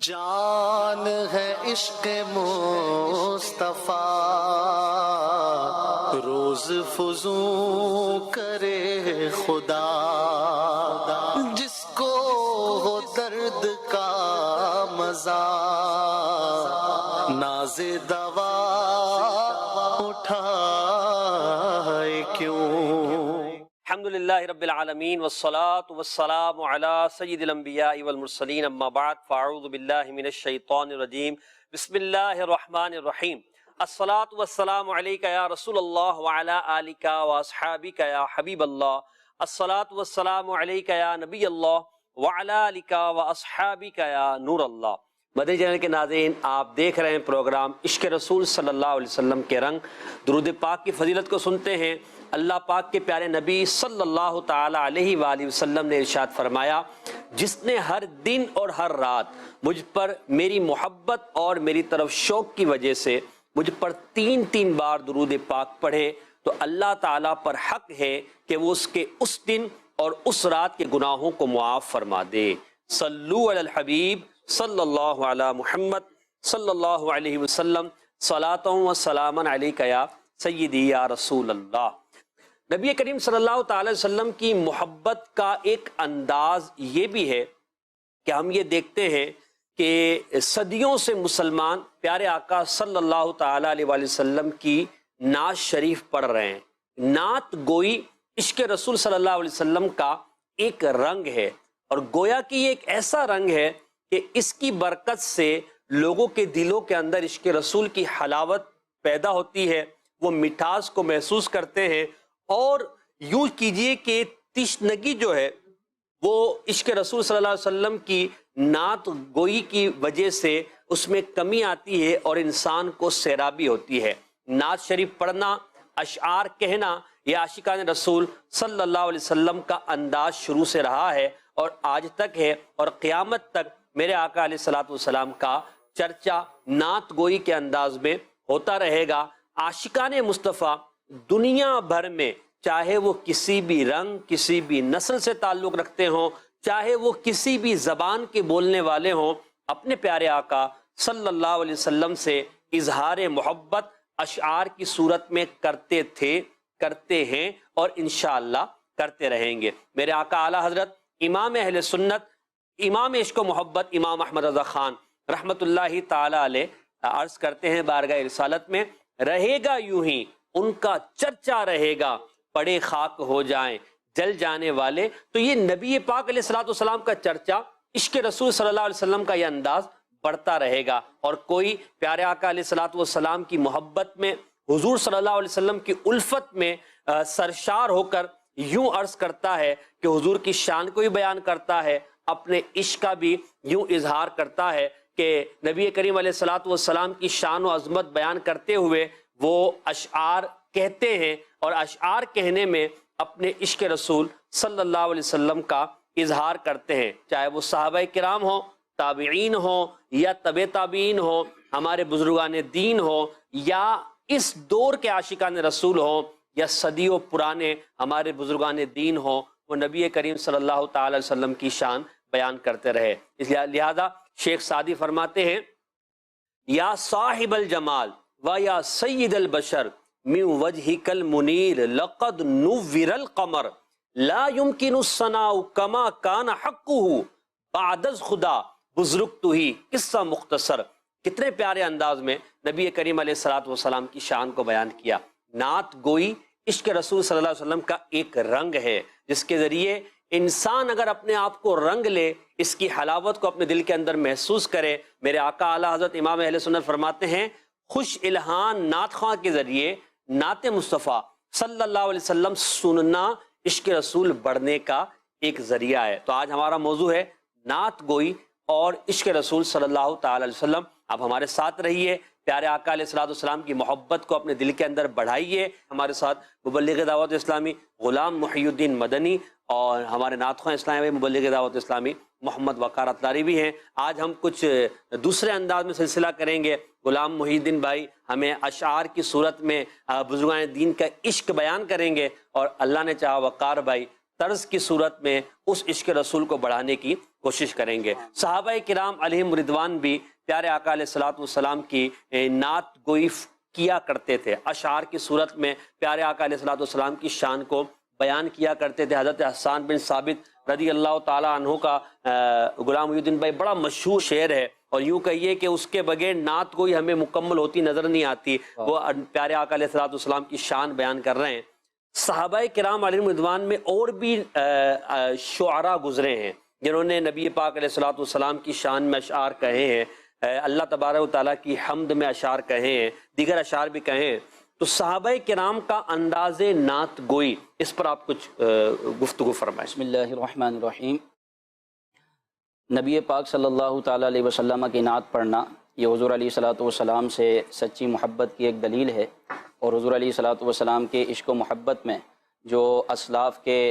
جان ہے عشق مصطفیٰ، روز فزوں کرے خدا، جس کو ہو درد کا مزہ ناز دوا اٹھائے کیوں۔ الحمدللہ رب العالمین والصلاة والسلام علی سید الانبیاء والمرسلین، اما بعد فاعوذ باللہ من الشیطان الرجیم، بسم اللہ الرحمن الرحیم۔ الصلاة والسلام علیکہ یا رسول اللہ وعلی آلکہ واصحابکہ یا حبیب اللہ، الصلاة والسلام علیکہ یا نبی اللہ وعلی آلکہ واصحابکہ یا نور اللہ۔ مدنی چینل کے ناظرین، آپ دیکھ رہے ہیں پروگرام عشق رسول صلی اللہ علیہ وسلم کے رنگ۔ درود پاک کی فضیلت کو سنتے ہیں۔ اللہ پاک کے پیارے نبی صلی اللہ تعالی علیہ وآلہ وسلم نے ارشاد فرمایا، جس نے ہر دن اور ہر رات مجھ پر میری محبت اور میری طرف شوق کی وجہ سے مجھ پر 3 بار درود پاک پڑھے تو اللہ تعالیٰ پر حق ہے کہ وہ اس کے اس دن اور اس رات کے گناہوں کو معاف فرما دے۔ صلو علی الحبیب صلی اللہ علی محمد صلی اللہ علیہ وسلم، صلاۃ و سلام علیک یا سیدی یا رسول اللہ۔ نبی کریم صلی اللہ تعالی وسلم کی محبت کا ایک انداز یہ بھی ہے کہ ہم یہ دیکھتے ہیں کہ صدیوں سے مسلمان پیارے آقا صلی اللہ تعالی علیہ وآلہ وسلم کی نعت شریف پڑھ رہے ہیں۔ نعت گوئی عشق رسول صلی اللہ علیہ وسلم کا ایک رنگ ہے، اور گویا کہ یہ ایک ایسا رنگ ہے کہ اس کی برکت سے لوگوں کے دلوں کے اندر عشق رسول کی حلاوت پیدا ہوتی ہے، وہ مٹھاس کو محسوس کرتے ہیں، اور یوں کیجئے کہ تشنگی جو ہے وہ عشق رسول صلی اللہ علیہ وسلم کی نعت گوئی کی وجہ سے اس میں کمی آتی ہے اور انسان کو سیرابی ہوتی ہے۔ نعت شریف پڑھنا، اشعار کہنا، یہ عاشقان رسول صلی اللہ علیہ وسلم کا انداز شروع سے رہا ہے اور آج تک ہے، اور قیامت تک میرے آقا علیہ الصلوۃ والسلام کا چرچا نعت گوئی کے انداز میں ہوتا رہے گا۔ عاشقان مصطفیٰ دنیا بھر میں، چاہے وہ کسی بھی رنگ، کسی بھی نسل سے تعلق رکھتے ہوں، چاہے وہ کسی بھی زبان کے بولنے والے ہوں، اپنے پیارے آقا صلی اللہ علیہ وسلم سے اظہار محبت اشعار کی صورت میں کرتے تھے، کرتے ہیں، اور انشاءاللہ کرتے رہیں گے۔ میرے آقا اعلیٰ حضرت امام اہل سنت، امام عشق و محبت، امام احمد رضا خان رحمت اللہ تعالی علیہ عرض کرتے ہیں بارگاہ رسالت میں، رہے گا یوں ہی ان کا چرچا رہے گا، پڑے خاک ہو جائیں جل جانے والے۔ تو یہ نبی پاک علیہ الصلوۃ والسلام کا چرچا، عشق رسول صلی اللہ علیہ وسلم کا یہ انداز بڑھتا رہے گا، اور کوئی پیارے آقا علیہ الصلوۃ والسلام کی محبت میں، حضور صلی اللہ علیہ وسلم کی الفت میں سرشار ہو کر یوں عرض کرتا ہے کہ حضور کی شان کو بھی بیان کرتا ہے، اپنے عشق کا بھی یوں اظہار کرتا ہے کہ نبی کریم علیہ الصلوۃ والسلام کی شان و عظمت بیان کرتے ہوئے وہ اشعار کہتے ہیں، اور اشعار کہنے میں اپنے عشق رسول صلی اللہ علیہ وسلم کا اظہار کرتے ہیں، چاہے وہ صحابہ کرام ہوں، تابعین ہوں، یا تبع تابعین ہوں، ہمارے بزرگان دین ہوں، یا اس دور کے عاشقان رسول ہوں، یا صدیوں پرانے ہمارے بزرگان دین ہوں، وہ نبی کریم صلی اللہ تعالی علیہ وسلم کی شان بیان کرتے رہے۔ اس لہذا شیخ سعدی فرماتے ہیں، یا صاحب الجمال و یا سید البشر من وجهك المنیر لقد نور القمر لا يمكن الثناء كما كان حقه بعد از خدا بزرگ تو ہی۔ قصہ مختصر، کتنے پیارے انداز میں نبی کریم علیہ الصلوۃ والسلام کی شان کو بیان کیا۔ نعت گوئی عشق رسول صلی اللہ علیہ وسلم کا ایک رنگ ہے، جس کے ذریعے انسان اگر اپنے آپ کو رنگ لے، اس کی حلاوت کو اپنے دل کے اندر محسوس کرے۔ میرے آقا اعلیٰ حضرت امام اہل سنت فرماتے ہیں، خوش الہان نعت خواں کے ذریعے نعت مصطفیٰ صلی اللہ علیہ وسلم سننا عشق رسول بڑھنے کا ایک ذریعہ ہے۔ تو آج ہمارا موضوع ہے نعت گوئی اور عشق رسول صلی اللہ تعالی علیہ وسلم۔ اب ہمارے ساتھ رہیے، پیارے آقا علیہ الصلوۃ والسلام کی محبت کو اپنے دل کے اندر بڑھائیے۔ ہمارے ساتھ مبلغ دعوت اسلامی غلام محی الدین مدنی اور ہمارے نعت خواں اسلامی مبلغ دعوت اسلامی محمد وقار اطلاری بھی ہیں۔ آج ہم کچھ دوسرے انداز میں سلسلہ کریں گے۔ غلام محی الدین بھائی ہمیں اشعار کی صورت میں بزرگان دین کا عشق بیان کریں گے، اور اللہ نے چاہا وقار بھائی طرز کی صورت میں اس عشق رسول کو بڑھانے کی کوشش کریں گے۔ صحابہ کرام علیہم رضوان بھی پیارے آقا علیہ الصلوۃ والسلام کی نعت گوئی کیا کرتے تھے، اشعار کی صورت میں پیارے آقا علیہ الصلوۃ والسلام کی شان کو بیان کیا کرتے تھے۔ حضرت حسان بن ثابت رضی اللہ تعالیٰ عنہ کا غلام محی الدین بھائی بڑا مشہور شعر ہے، اور یوں کہیے کہ اس کے بغیر نعت گوئی ہمیں مکمل ہوتی نظر نہیں آتی۔ وہ پیارے آقا علیہ الصلوۃ والسلام کی شان بیان کر رہے ہیں۔ صحابہ کرام علیہم رضوان میں اور بھی شعراء گزرے ہیں جنہوں نے نبی پاک علیہ الصلوۃ والسلام کی شان میں اشعار کہے ہیں، اللہ تبارک و تعالیٰ کی حمد میں اشعار کہے ہیں، دیگر اشعار بھی کہے ہیں۔ تو صحابہ کرام کا انداز نعت گوئی، اس پر آپ کچھ گفتگو فرمائیں۔ بسم اللہ الرحمن الرحیم۔ نبی پاک صلی اللہ تعالیٰ علیہ وسلم کی نعت پڑھنا یہ حضور علیہ الصلوۃ والسلام سے سچی محبت کی ایک دلیل ہے، اور حضور علیہ الصلوۃ والسلام کے عشق و محبت میں جو اسلاف کے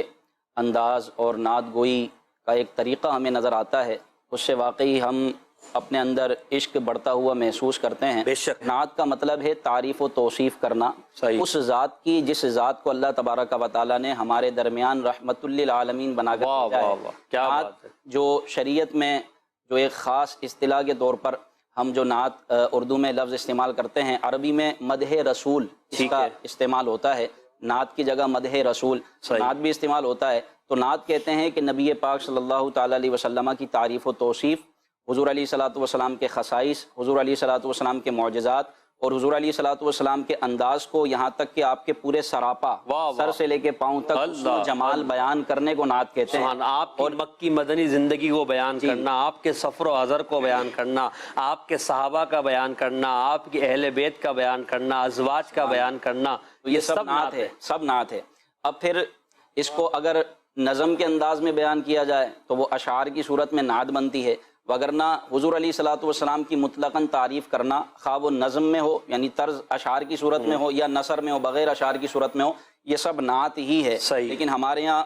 انداز اور نعت گوئی کا ایک طریقہ ہمیں نظر آتا ہے، اس سے واقعی ہم اپنے اندر عشق بڑھتا ہوا محسوس کرتے ہیں۔ بے شک نعت کا مطلب ہے تعریف و توصیف کرنا صحیح، اس ذات کی جس ذات کو اللہ تبارک و تعالیٰ نے ہمارے درمیان رحمت للعالمین بنا کر واہ بھیجا ہے۔ واہ واہ، کیا نعت بات ہے۔ جو شریعت میں جو ایک خاص اصطلاح کے طور پر ہم جو نعت اردو میں لفظ استعمال کرتے ہیں، عربی میں مدح رسول اس ٹھیک کا ہے، استعمال ہوتا ہے، نعت کی جگہ مدح رسول صحیح، نعت بھی استعمال ہوتا ہے۔ تو نعت کہتے ہیں کہ نبی پاک صلی اللہ تعالیٰ علیہ وسلم کی تعریف و توصیف، حضور علیہ الصلوۃ والسلام کے خصائص، حضور علیہ الصلوۃ والسلام کے معجزات، اور حضور علیہ الصلوۃ والسلام کے انداز کو یہاں تک کہ آپ کے پورے سراپا واہ سر واہ، سے لے کے پاؤں تک حسن و اللہ، جمال بیان کرنے کو نعت کہتے ہیں۔ سبحان، آپ کی مکی مدنی زندگی کو بیان کرنا، آپ کے سفر و حضر کو بیان کرنا، آپ کے صحابہ کا بیان کرنا، آپ کی اہل بیت کا بیان کرنا، ازواج کا بیان کرنا، تو یہ سب نعت ہے، سب نعت ہے۔ اب پھر اس کو اگر نظم کے انداز میں بیان کیا جائے تو وہ اشعار کی صورت میں نعت بنتی ہے، وگرنہ حضور علیہ الصلوۃ والسلام کی مطلقاً تعریف کرنا، خواہ وہ نظم میں ہو یعنی طرز اشعار کی صورت میں ہو یا نثر میں ہو، بغیر اشعار کی صورت میں ہو، یہ سب نعت ہی ہے۔ صحیح، لیکن ہمارے یہاں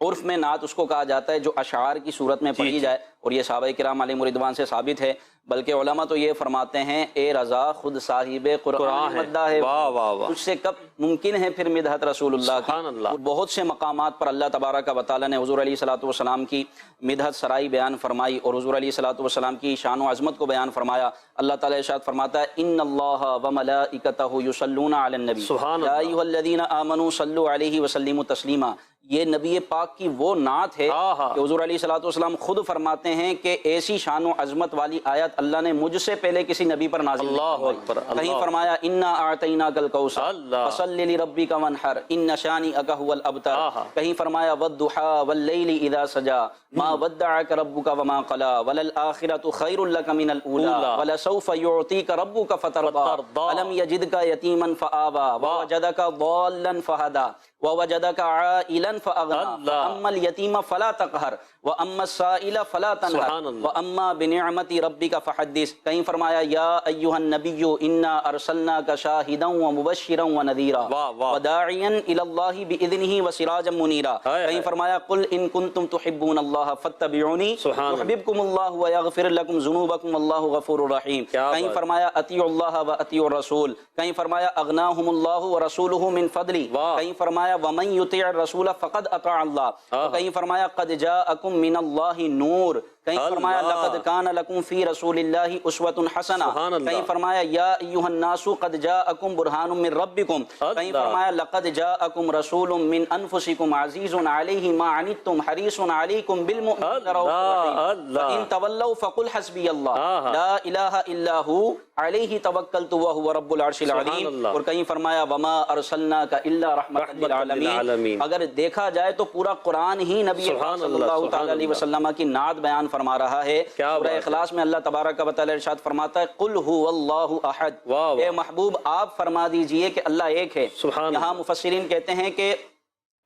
عرف میں نعت اس کو کہا جاتا ہے جو اشعار کی صورت میں پڑھی جائے، اور یہ صحابہ کرام علیہم رضوان سے ثابت ہے۔ بلکہ علماء تو یہ فرماتے ہیں اے رضا خود صاحب قرآن مداح ہے، واہ واہ واہ، تجھ سے کب ممکن ہے پھر مدحت رسول اللہ کی۔ سبحان اللہ، بہت سے مقامات پر اللہ تبارک و تعالیٰ نے حضور علیہ الصلوۃ والسلام کی مدحت سرائی بیان فرمائی، اور حضور علیہ الصلوۃ والسلام کی شان و عظمت کو بیان فرمایا۔ اللہ تعالیٰ ارشاد فرماتا ہے ان اللہ وملائکتہ یصلون علی النبی سبحان یا اللہ، ایھا الذین آمنوا صلوا علیہ وسلموا تسلیما۔ یہ نبی پاک کی وہ نعت ہے کہ حضور علیہ الصلوۃ والسلام خود فرماتے ہیں کہ ایسی شان و عظمت والی آیت اللہ نے مجھ سے پہلے کسی نبی پر نازل نہیں اللہ فرمائی۔ اکبر، کہیں فرمایا انا اعطیناک الکوثر اللہ، فصل لربک وانحر ان شانئک هو الابتر۔ کہیں فرمایا والضحی واللیل اذا سجا ما ودعک ربک وما قلی وللآخرۃ خیر لک من الاولی ولسوف یعطیک ربک فترضی الم یجدک یتیما فآوی ووجدک ضالا فہدی ووجدک عائلا فأغنی واما الیتیم فلا تقہر واما السائل فلا تنہر واما بنعمت ربک فحدث۔ کہیں فرمایا یا ایھا النبی انا ارسلناک شاہدا ومبشرا ونذیرا وداعیا الی اللہ باذنہ وسراجا منیرا۔ کہیں فرمایا قل ان کنتم تحبون اللہ فاتبعونی یحببکم اللہ ویغفر لکم ذنوبکم واللہ غفور رحیم۔ کہیں فرمایا اطیعوا اللہ واطیعوا الرسول۔ کہیں فرمایا اغناہم اللہ ورسولہ من فضلہ۔ کہیں فرمایا ومن یطیع الرسول فقد اطاع اللہ۔ کہیں فرمایا قد جاءکم من اللہ نور۔ کہیں فرمایا لقد کان لکم فی رسول اللہ اسوۃ حسنہ۔ کہیں فرمایا یا ایھا الناس قد جاءکم برہان من ربکم۔ کہیں فرمایا لقد جاءکم رسول من انفسکم عزیز علیہ ما عنتم حریص علیکم بالمؤمنین رؤوف رحیم۔ فإن تولوا فقل حسبی اللہ لا الہ الا ہو علیہ توکلت وہو رب العرش العظیم۔ اور کہیں فرمایا وما ارسلناک الا رحمۃ للعالمین۔ اگر دیکھا جائے تو پورا قرآن ہی نبی صلی اللہ تعالی علیہ وسلم کی نعت بیان فرما رہا ہے۔ سورہ اخلاص میں اللہ تبارک و تعالی ارشاد فرماتا ہے قل هو اللہ احد، اے محبوب آپ فرما دیجئے کہ اللہ ایک ہے۔ یہاں مفسرین کہتے ہیں کہ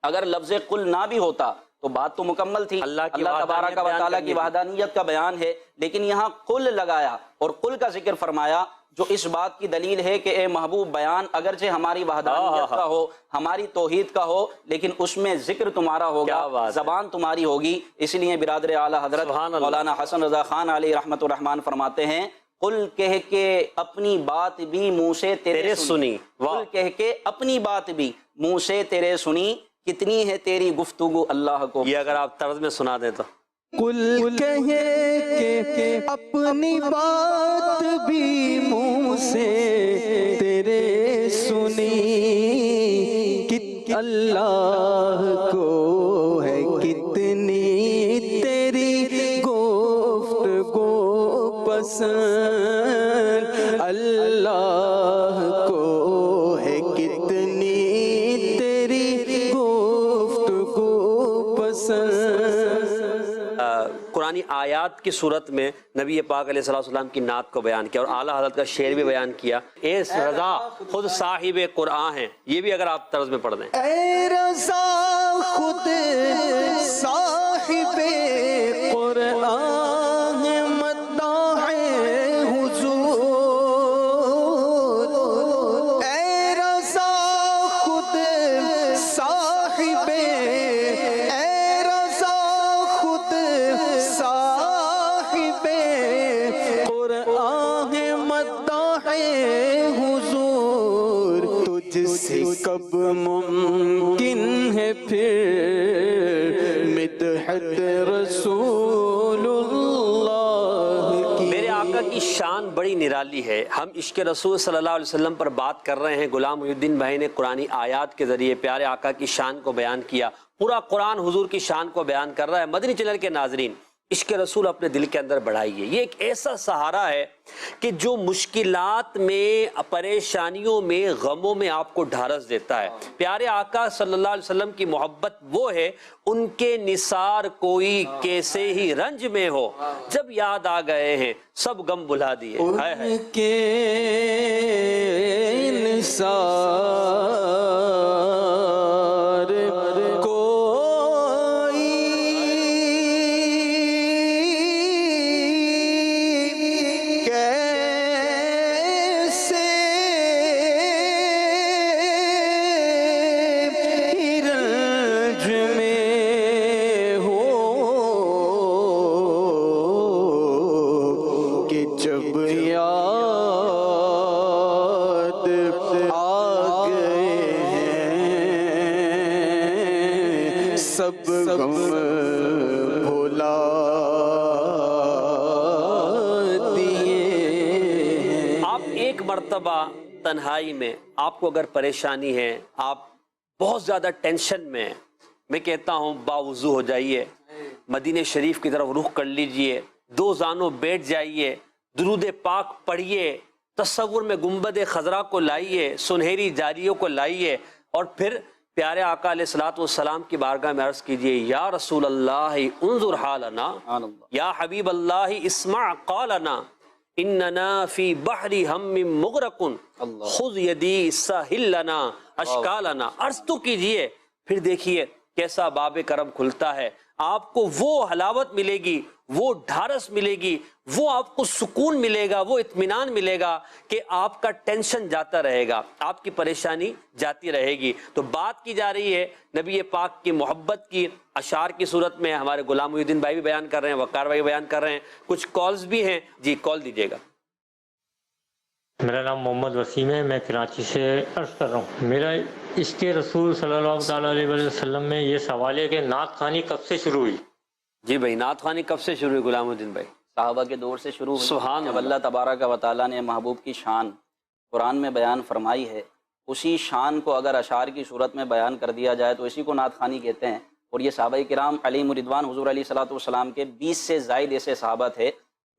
اگر لفظ قل نہ بھی ہوتا تو بات تو مکمل تھی، اللہ تبارک و تعالیٰ کی وحدانیت کا بیان ہے، لیکن یہاں قل لگایا اور قل کا ذکر فرمایا، جو اس بات کی دلیل ہے کہ اے محبوب بیان اگرچہ ہماری وحدانیت کا ہو، ہماری توحید کا ہو، لیکن اس میں ذکر تمہارا ہوگا، زبان تمہاری ہوگی۔ اس لیے برادر اعلیٰ حضرت مولانا حسن رضا خان علیہ رحمۃ الرحمن فرماتے ہیں قل کہہ کے اپنی بات بھی منہ سے تیرے سنی، قل کہہ کے اپنی بات بھی منہ سے تیرے سنی، کتنی ہے تیری گفتگو اللہ کو. یہ اگر آپ طرز میں سنا دیں تو کل کہے کہ اپنی بات بھی منہ سے تیرے سنی، اللہ کو ہے کتنی تیری گفتگو پسند، اللہ کو ہے کتنی تیری گفتگو پسند. قرآنی آیات کی صورت میں نبی پاک علیہ السلام کی نعت کو بیان کیا اور اعلیٰ حضرت کا شعر بھی بیان کیا. اے رضا خود صاحب قرآن ہیں، یہ بھی اگر آپ طرز میں پڑھ دیں. اے رضا خود صاحب قرآن مداح حضور، اے رضا خود صاحب، اے رضا خود صاحب قرآن مداح حضور، تجھ سے کب ممکن ہے پھر مدحت رسول اللہ کی. میرے آقا کی شان بڑی نرالی ہے. ہم عشق رسول صلی اللہ علیہ وسلم پر بات کر رہے ہیں. غلام محی الدین بھائی نے قرآنی آیات کے ذریعے پیارے آقا کی شان کو بیان کیا. پورا قرآن حضور کی شان کو بیان کر رہا ہے. مدنی چینل کے ناظرین، عشق رسول اپنے دل کے اندر بڑھائیے. یہ ایک ایسا سہارا ہے کہ جو مشکلات میں، پریشانیوں میں، غموں میں آپ کو ڈھارس دیتا ہے. پیارے آقا صلی اللہ علیہ وسلم کی محبت وہ ہے، ان کے نثار کوئی کیسے ہی رنج میں ہو، جب یاد آ گئے ہیں سب غم بھلا دیے. ان کے نثار سب غم بھولا دیے. آپ ایک مرتبہ تنہائی میں، آپ کو اگر پریشانی ہے، آپ بہت زیادہ ٹینشن میں ہیں، میں کہتا ہوں باوضو ہو جائیے، مدینہ شریف کی طرف رخ کر لیجئے، دو زانوں بیٹھ جائیے، درود پاک پڑھیے، تصور میں گنبد خضرا کو لائیے، سنہری جاریوں کو لائیے، اور پھر پیارے آقا علیہ السلام کی بارگاہ میں عرض کیجئے، یا رسول اللہ انظر حالنا، یا حبیب اللہ اسمع قالنا، اننا فی بحر ہم مغرق خذ یدی ساحل لنا اشکالنا. عرض تو کیجئے، پھر دیکھیے کیسا باب کرم کھلتا ہے. آپ کو وہ حلاوت ملے گی، وہ ڈھارس ملے گی، وہ آپ کو سکون ملے گا، وہ اطمینان ملے گا کہ آپ کا ٹینشن جاتا رہے گا، آپ کی پریشانی جاتی رہے گی. تو بات کی جا رہی ہے نبی پاک کی محبت کی اشعار کی صورت میں. ہمارے غلام محی الدین بھائی بھی بیان کر رہے ہیں، وقار بھائی بیان کر رہے ہیں، کچھ کالز بھی ہیں. جی کال دیجیے گا. میرا نام محمد وسیم ہے، میں کراچی سے عرض کر رہا ہوں. میرا عشق رسول صلی اللہ تعالیٰ علیہ وسلم میں یہ سوال ہے کہ نعت خوانی کب سے شروع ہوئی؟ جی بھائی، نعت خوانی کب سے شروع ہوئی غلام الدین بھائی؟ صحابہ کے دور سے شروع ہوئی. سبحان جب اللہ تبارک و تعالیٰ نے محبوب کی شان قرآن میں بیان فرمائی ہے، اسی شان کو اگر اشعار کی صورت میں بیان کر دیا جائے تو اسی کو نعت خوانی کہتے ہیں. اور یہ صحابہ کرام علیہم رضوان حضور علیہ الصلوۃ والسلام کے 20 سے زائد ایسے صحابہ تھے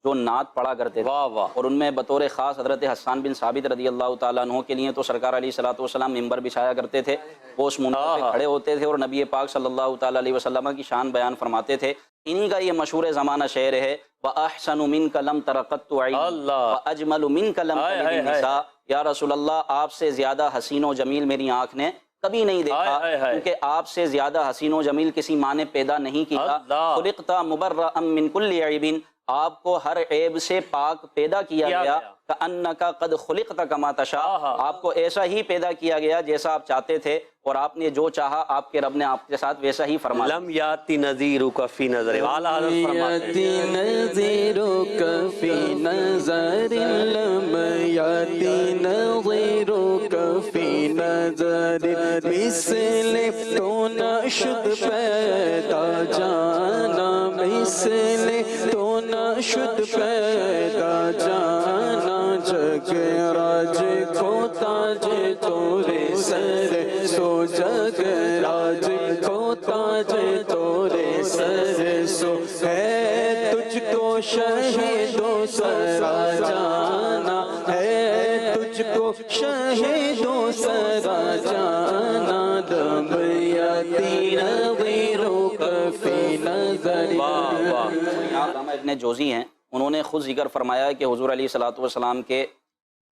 جو نعت پڑھا کرتے تھے. واہ واہ. اور ان میں بطور خاص حضرت حسان بن ثابت رضی اللہ تعالیٰ عنہ کے لیے تو سرکار علیہ الصلوۃ والسلام ممبر بچھایا کرتے تھے، وہ اس منبر پہ کھڑے ہوتے تھے اور نبی پاک صلی اللہ تعالیٰ علیہ وسلم کی شان بیان فرماتے تھے. انہی کا یہ مشہور زمانہ شعر ہے، وَأَحْسَنُ مِنْكَ لَمْ تَرَقَتُّ عَيْنِي وَأَجْمَلُ مِنْكَ لَمْ تَلِدِ النِّسَاء. یا رسول اللہ، آپ سے زیادہ حسین و جمیل میری آنکھ نے کبھی نہیں دیکھا، کیونکہ آپ سے زیادہ حسین و جمیل کسی ماں نے پیدا نہیں کیا. خلقت مبرأ من کل عیب، آپ کو ہر عیب سے پاک پیدا کیا گیا. کأنک قد خلقت کما تشاء، آپ کو ایسا ہی پیدا کیا گیا جیسا آپ چاہتے تھے، اور آپ نے جو چاہا آپ کے رب نے آپ کے ساتھ ویسا ہی فرمایا. لم یاتی نذیرک فی نظر، اعلیٰ حضرت فرماتے ہیں نذیرک فی نظر، لم یاتی نذیرک فی نظر، مثل تو نشد پیدا جانا مثل تو نشد پیدا جانا جگ راج کو تاج تورے سر سو جگ راج کو تاج تورے سر سو ہے تجھ کو شہیدوں سرا جانا ہے تجھ کو شہیدوں سرا جانا دم یتی نظیروں کفی نظر علامہ ابن جوزی ہیں، انہوں نے خود ذکر فرمایا ہے کہ حضور علیہ الصلوۃ والسلام کے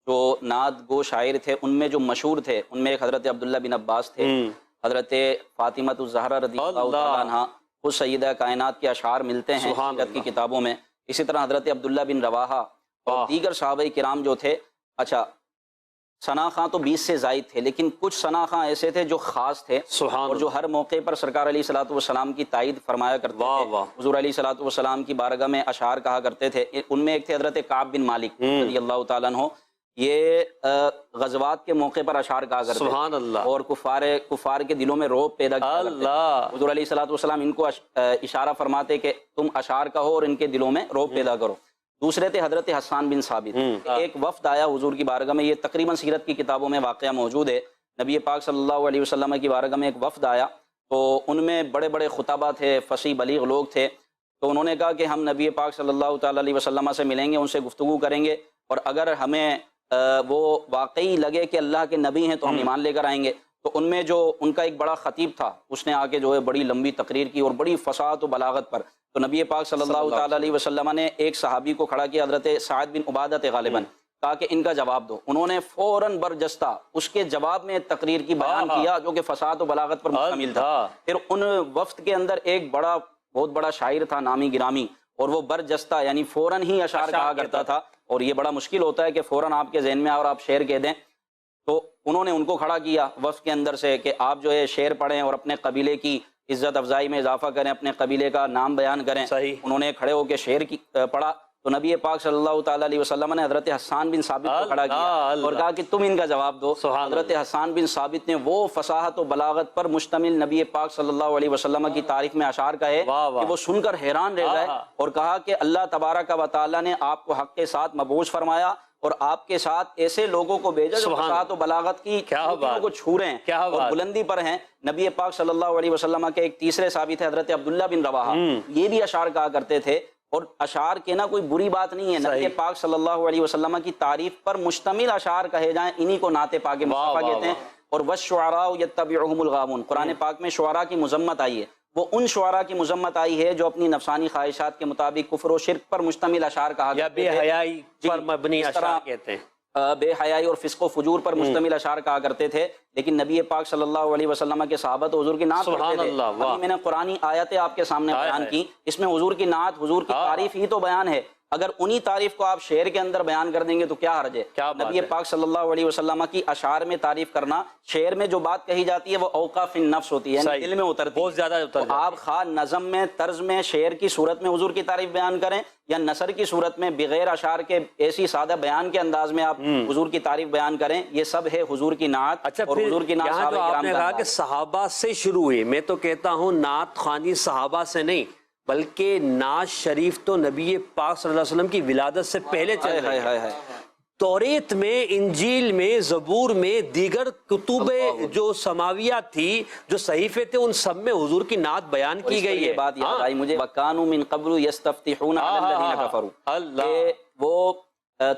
جو نعت گو شاعر تھے ان میں جو مشہور تھے ان میں ایک حضرت عبداللہ بن عباس تھے، حضرت فاطمۃ الزہرا رضی اللہ تعالیٰ عنہا، خود سیدہ کائنات کے اشعار ملتے ہیں سیرت کی کتابوں میں، اسی طرح حضرت عبداللہ بن رواحہ اور دیگر صحابہ کرام جو تھے۔ اچھا، ثنا خاں تو 20 سے زائد تھے، لیکن کچھ ثنا خاں ایسے تھے جو خاص تھے اور جو ہر موقع پر سرکار علیہ الصلوۃ والسلام کی تائید فرمایا کرتے تھے، حضور علیہ الصلوۃ والسلام کی بارگاہ میں اشعار کہا کرتے تھے۔ ان میں ایک تھے حضرت کعب بن مالک رضی اللہ تعالیٰ عنہ، یہ غزوات کے موقع پر اشعار کہا کرتے تھے اور کفار کے دلوں میں رعب پیدا کیا کرتے تھے۔ حضور علیہ الصلوۃ والسلام ان کو اشارہ فرماتے کہ تم اشعار کہو اور ان کے دلوں میں رعب پیدا کرو۔ دوسرے تھے حضرت حسان بن ثابت، ایک وفد آیا حضور کی بارگاہ میں، یہ تقریباً سیرت کی کتابوں میں واقعہ موجود ہے۔ نبی پاک صلی اللہ علیہ وسلم کی بارگاہ میں ایک وفد آیا، تو ان میں بڑے بڑے خطبہ تھے، فصیح بلیغ لوگ تھے، تو انہوں نے کہا کہ ہم نبی پاک صلی اللہ تعالیٰ علیہ وسلم سے ملیں گے، ان سے گفتگو کریں گے، اور اگر ہمیں وہ واقعی لگے کہ اللہ کے نبی ہیں تو ہم ایمان لے کر آئیں گے۔ تو ان میں جو ان کا ایک بڑا خطیب تھا، اس نے آ کے جو ہے بڑی لمبی تقریر کی اور بڑی فصاحت و بلاغت پر، تو نبی پاک صلی اللہ تعالیٰ علیہ وسلم نے ایک صحابی کو کھڑا کیا، حضرت سعد بن عبادہ غالباً، کہا کہ ان کا جواب دو۔ انہوں نے فوراً برجستہ اس کے جواب میں تقریر کی بیان کیا جو کہ فصاحت و بلاغت پر مشتمل تھا۔ پھر ان وفد کے اندر ایک بہت بڑا شاعر تھا نامی گرامی، اور وہ برجستہ یعنی فوراً ہی اشعار کہا کرتا تھا، اور یہ بڑا مشکل ہوتا ہے کہ فوراً آپ کے ذہن میں آئے اور آپ شعر کہہ دیں۔ تو انہوں نے ان کو کھڑا کیا وفد کے اندر سے کہ آپ جو ہے شعر پڑھیں اور اپنے قبیلے کی عزت افزائی میں اضافہ کریں، اپنے قبیلے کا نام بیان کریں۔ انہوں نے کھڑے ہو کے شعر پڑھا، تو نبی پاک صلی اللہ تعالیٰ علیہ وسلم نے حضرت حسان بن ثابت کو کھڑا کیا اور کہا کہ تم ان کا جواب دو۔ حضرت حسان بن ثابت نے وہ فصاحت و بلاغت پر مشتمل نبی پاک صلی اللہ علیہ وسلم کی تعریف میں اشعار کہے کہ وہ سن کر حیران رہ گئے، اور کہا کہ اللہ تبارک و تعالیٰ نے آپ کو حق کے ساتھ مبعوث فرمایا اور آپ کے ساتھ ایسے لوگوں کو بھیجا جو فصاحت و بلاغت کی چوٹیوں کو چھو رہے ہیں اور بلندی پر ہیں۔ نبی پاک صلی اللہ علیہ وسلم کے ایک تیسرے صحابی تھے حضرت عبداللہ بن رواحہ، یہ بھی اشعار کہا کرتے تھے، اور اشعار کہنا کوئی بری بات نہیں ہے، نبی پاک صلی اللہ علیہ وسلم کی تعریف پر مشتمل اشعار کہے جائیں، انہی کو نعت پاک مصطفیٰ کہتے ہیں۔ اور وَالشُّعَرَاءُ يَتَّبِعُهُمُ الْغَاوُونَ، قرآن پاک میں شعراء کی مذمت آئی ہے، وہ ان شعراء کی مذمت آئی ہے جو اپنی نفسانی خواہشات کے مطابق کفر و شرک پر مشتمل اشعار کہا کرتے تھے، یا بے حیائی پر مبنی اشعار کہتے ہیں، بے حیائی اور فسق و فجور پر مشتمل اشعار کہا کرتے تھے۔ لیکن نبی پاک صلی اللہ علیہ وسلم کے صحابہ تو حضور کی نعت پڑھتے تھے۔ ابھی میں نے قرآنی آیتیں آپ کے سامنے بیان کی، اس میں حضور کی نعت، حضور کی تعریف ہی تو بیان ہے، اگر انہی تعریف کو آپ شعر کے اندر بیان کر دیں گے تو کیا حرج ہے؟ نبی پاک صلی اللہ علیہ وسلم کی اشعار میں تعریف کرنا، شعر میں جو بات کہی جاتی ہے وہ اوقاف النفس ہوتی ہے، یعنی دل میں اترتی ہے، بہت زیادہ اترتی ہے۔ آپ خواہ نظم میں، طرز میں، شعر کی صورت میں حضور کی تعریف بیان کریں یا نثر کی صورت میں بغیر اشعار کے ایسی سادہ بیان کے انداز میں آپ حضور کی تعریف بیان کریں، یہ سب ہے حضور کی نعت۔ اور حضور کی نعت یہاں جو آپ نے کہا کہ صحابہ سے شروع ہوئی، میں تو کہتا ہوں نعت خوانی صحابہ سے نہیں بلکہ نعت شریف تو نبی پاک صلی اللہ علیہ وسلم کی ولادت سے پہلے چل رہی ہے۔ توریت میں، انجیل میں، زبور میں، دیگر کتب جو سماویہ تھی، جو صحیفے تھے، ان سب میں حضور کی نعت بیان کی گئی ہے۔ یہ بات یاد آئی مجھے، وَكَانُوا مِن قَبْلُ يَسْتَفْتِحُونَ عَلَى الَّذِينَ كَفَرُوا، کہ وہ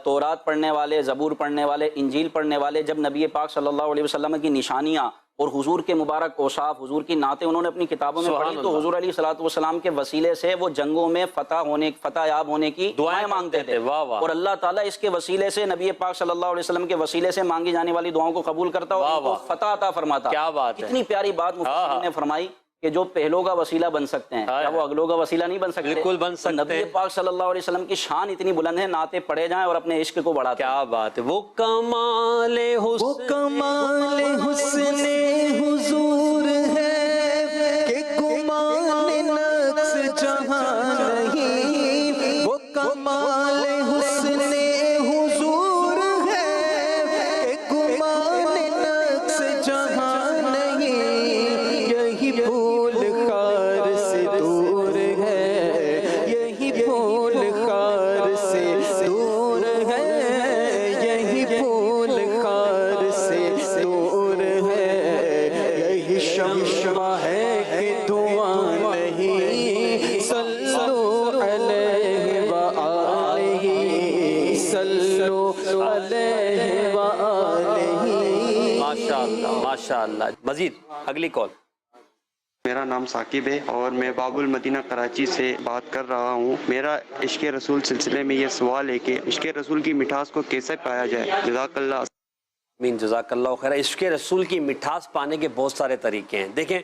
تورات پڑھنے والے، زبور پڑھنے والے، انجیل پڑھنے والے جب نبی پاک صلی اللہ علیہ وسلم کی نشانیاں اور حضور کے مبارک اوصاف، حضور کی نعتیں انہوں نے اپنی کتابوں میں پڑھی، تو حضور علیہ الصلوۃ والسلام کے وسیلے سے وہ جنگوں میں فتح یاب ہونے کی دعائیں مانگتے تھے، اور اللہ تعالیٰ اس کے وسیلے سے، نبی پاک صلی اللہ علیہ وسلم کے وسیلے سے مانگی جانے والی دعاؤں کو قبول کرتا اور ان کو فتح عطا فرماتا۔ اتنی پیاری بات مفسرین نے فرمائی کہ جو پہلوں کا وسیلہ بن سکتے ہیں کیا وہ اگلوں کا وسیلہ نہیں بن سکتے؟ بالکل بن سکتے ہیں۔ نبی پاک صلی اللہ علیہ وسلم کی شان اتنی بلند ہے، نعتیں پڑھے جائیں اور اپنے عشق کو بڑھاتے ہیں۔ کیا بات ہے! وہ کمال حسن حضور ہے کہ گمان نقص جہاں نہیں، وہ کمال حسن حضور ہے کہ گمان نقص جہاں ماشاءاللہ. مزید اگلی کال. میرا نام ثاقب ہے اور میں باب المدینہ کراچی سے بات کر رہا ہوں. میرا عشق رسول سلسلے میں یہ سوال ہے کہ عشق رسول کی مٹھاس کو کیسے پایا جائے؟ جزاک اللہ. مین جزاک اللہ خیر. عشق رسول کی مٹھاس پانے کے بہت سارے طریقے ہیں. دیکھیں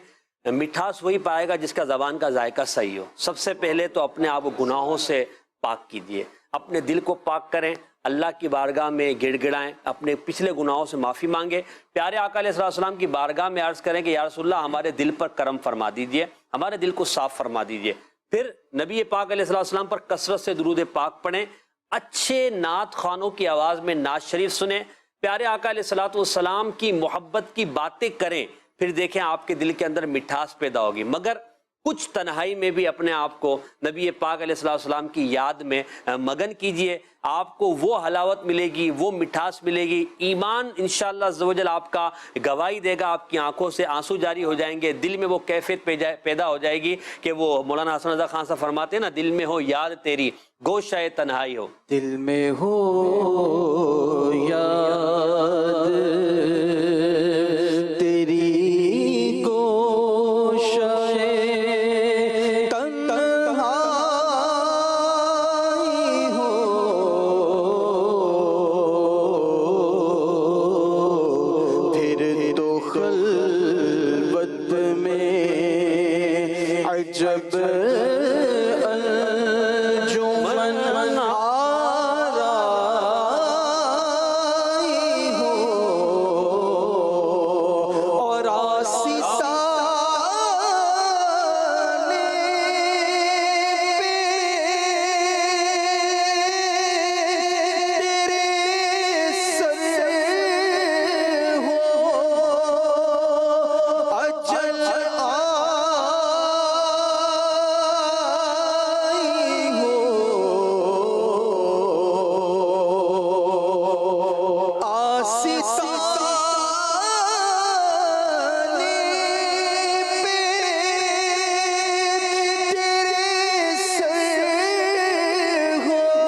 مٹھاس وہی پائے گا جس کا زبان کا ذائقہ صحیح ہو. سب سے پہلے تو اپنے آپ کو گناہوں سے پاک کیجیے, اپنے دل کو پاک کریں, اللہ کی بارگاہ میں گڑ گڑائیں, اپنے پچھلے گناہوں سے معافی مانگیں, پیارے آقا علیہ السلام کی بارگاہ میں عرض کریں کہ یا رسول اللہ ہمارے دل پر کرم فرما دیجئے, ہمارے دل کو صاف فرما دیجئے. پھر نبی پاک علیہ السلام پر کثرت سے درود پاک پڑھیں, اچھے نعت خوانوں کی آواز میں نعت شریف سنیں, پیارے آقا علیہ السلام کی محبت کی باتیں کریں. پھر دیکھیں آپ کے دل کے اندر مٹھاس پیدا ہوگی. مگر کچھ تنہائی میں بھی اپنے آپ کو نبی پاک علیہ السلام کی یاد میں مگن کیجئے, آپ کو وہ حلاوت ملے گی, وہ مٹھاس ملے گی. ایمان انشاءاللہ عز و جل آپ کا گواہی دے گا, آپ کی آنکھوں سے آنسو جاری ہو جائیں گے, دل میں وہ کیفیت پیدا ہو جائے گی کہ وہ مولانا حسن رضا خان صاحب فرماتے ہیں نا, دل میں ہو یاد تیری گوشہ تنہائی ہو. دل میں ہو یاد تیری جب انجمن آرائی ہو اور آستانے پہ تیرے سر ہو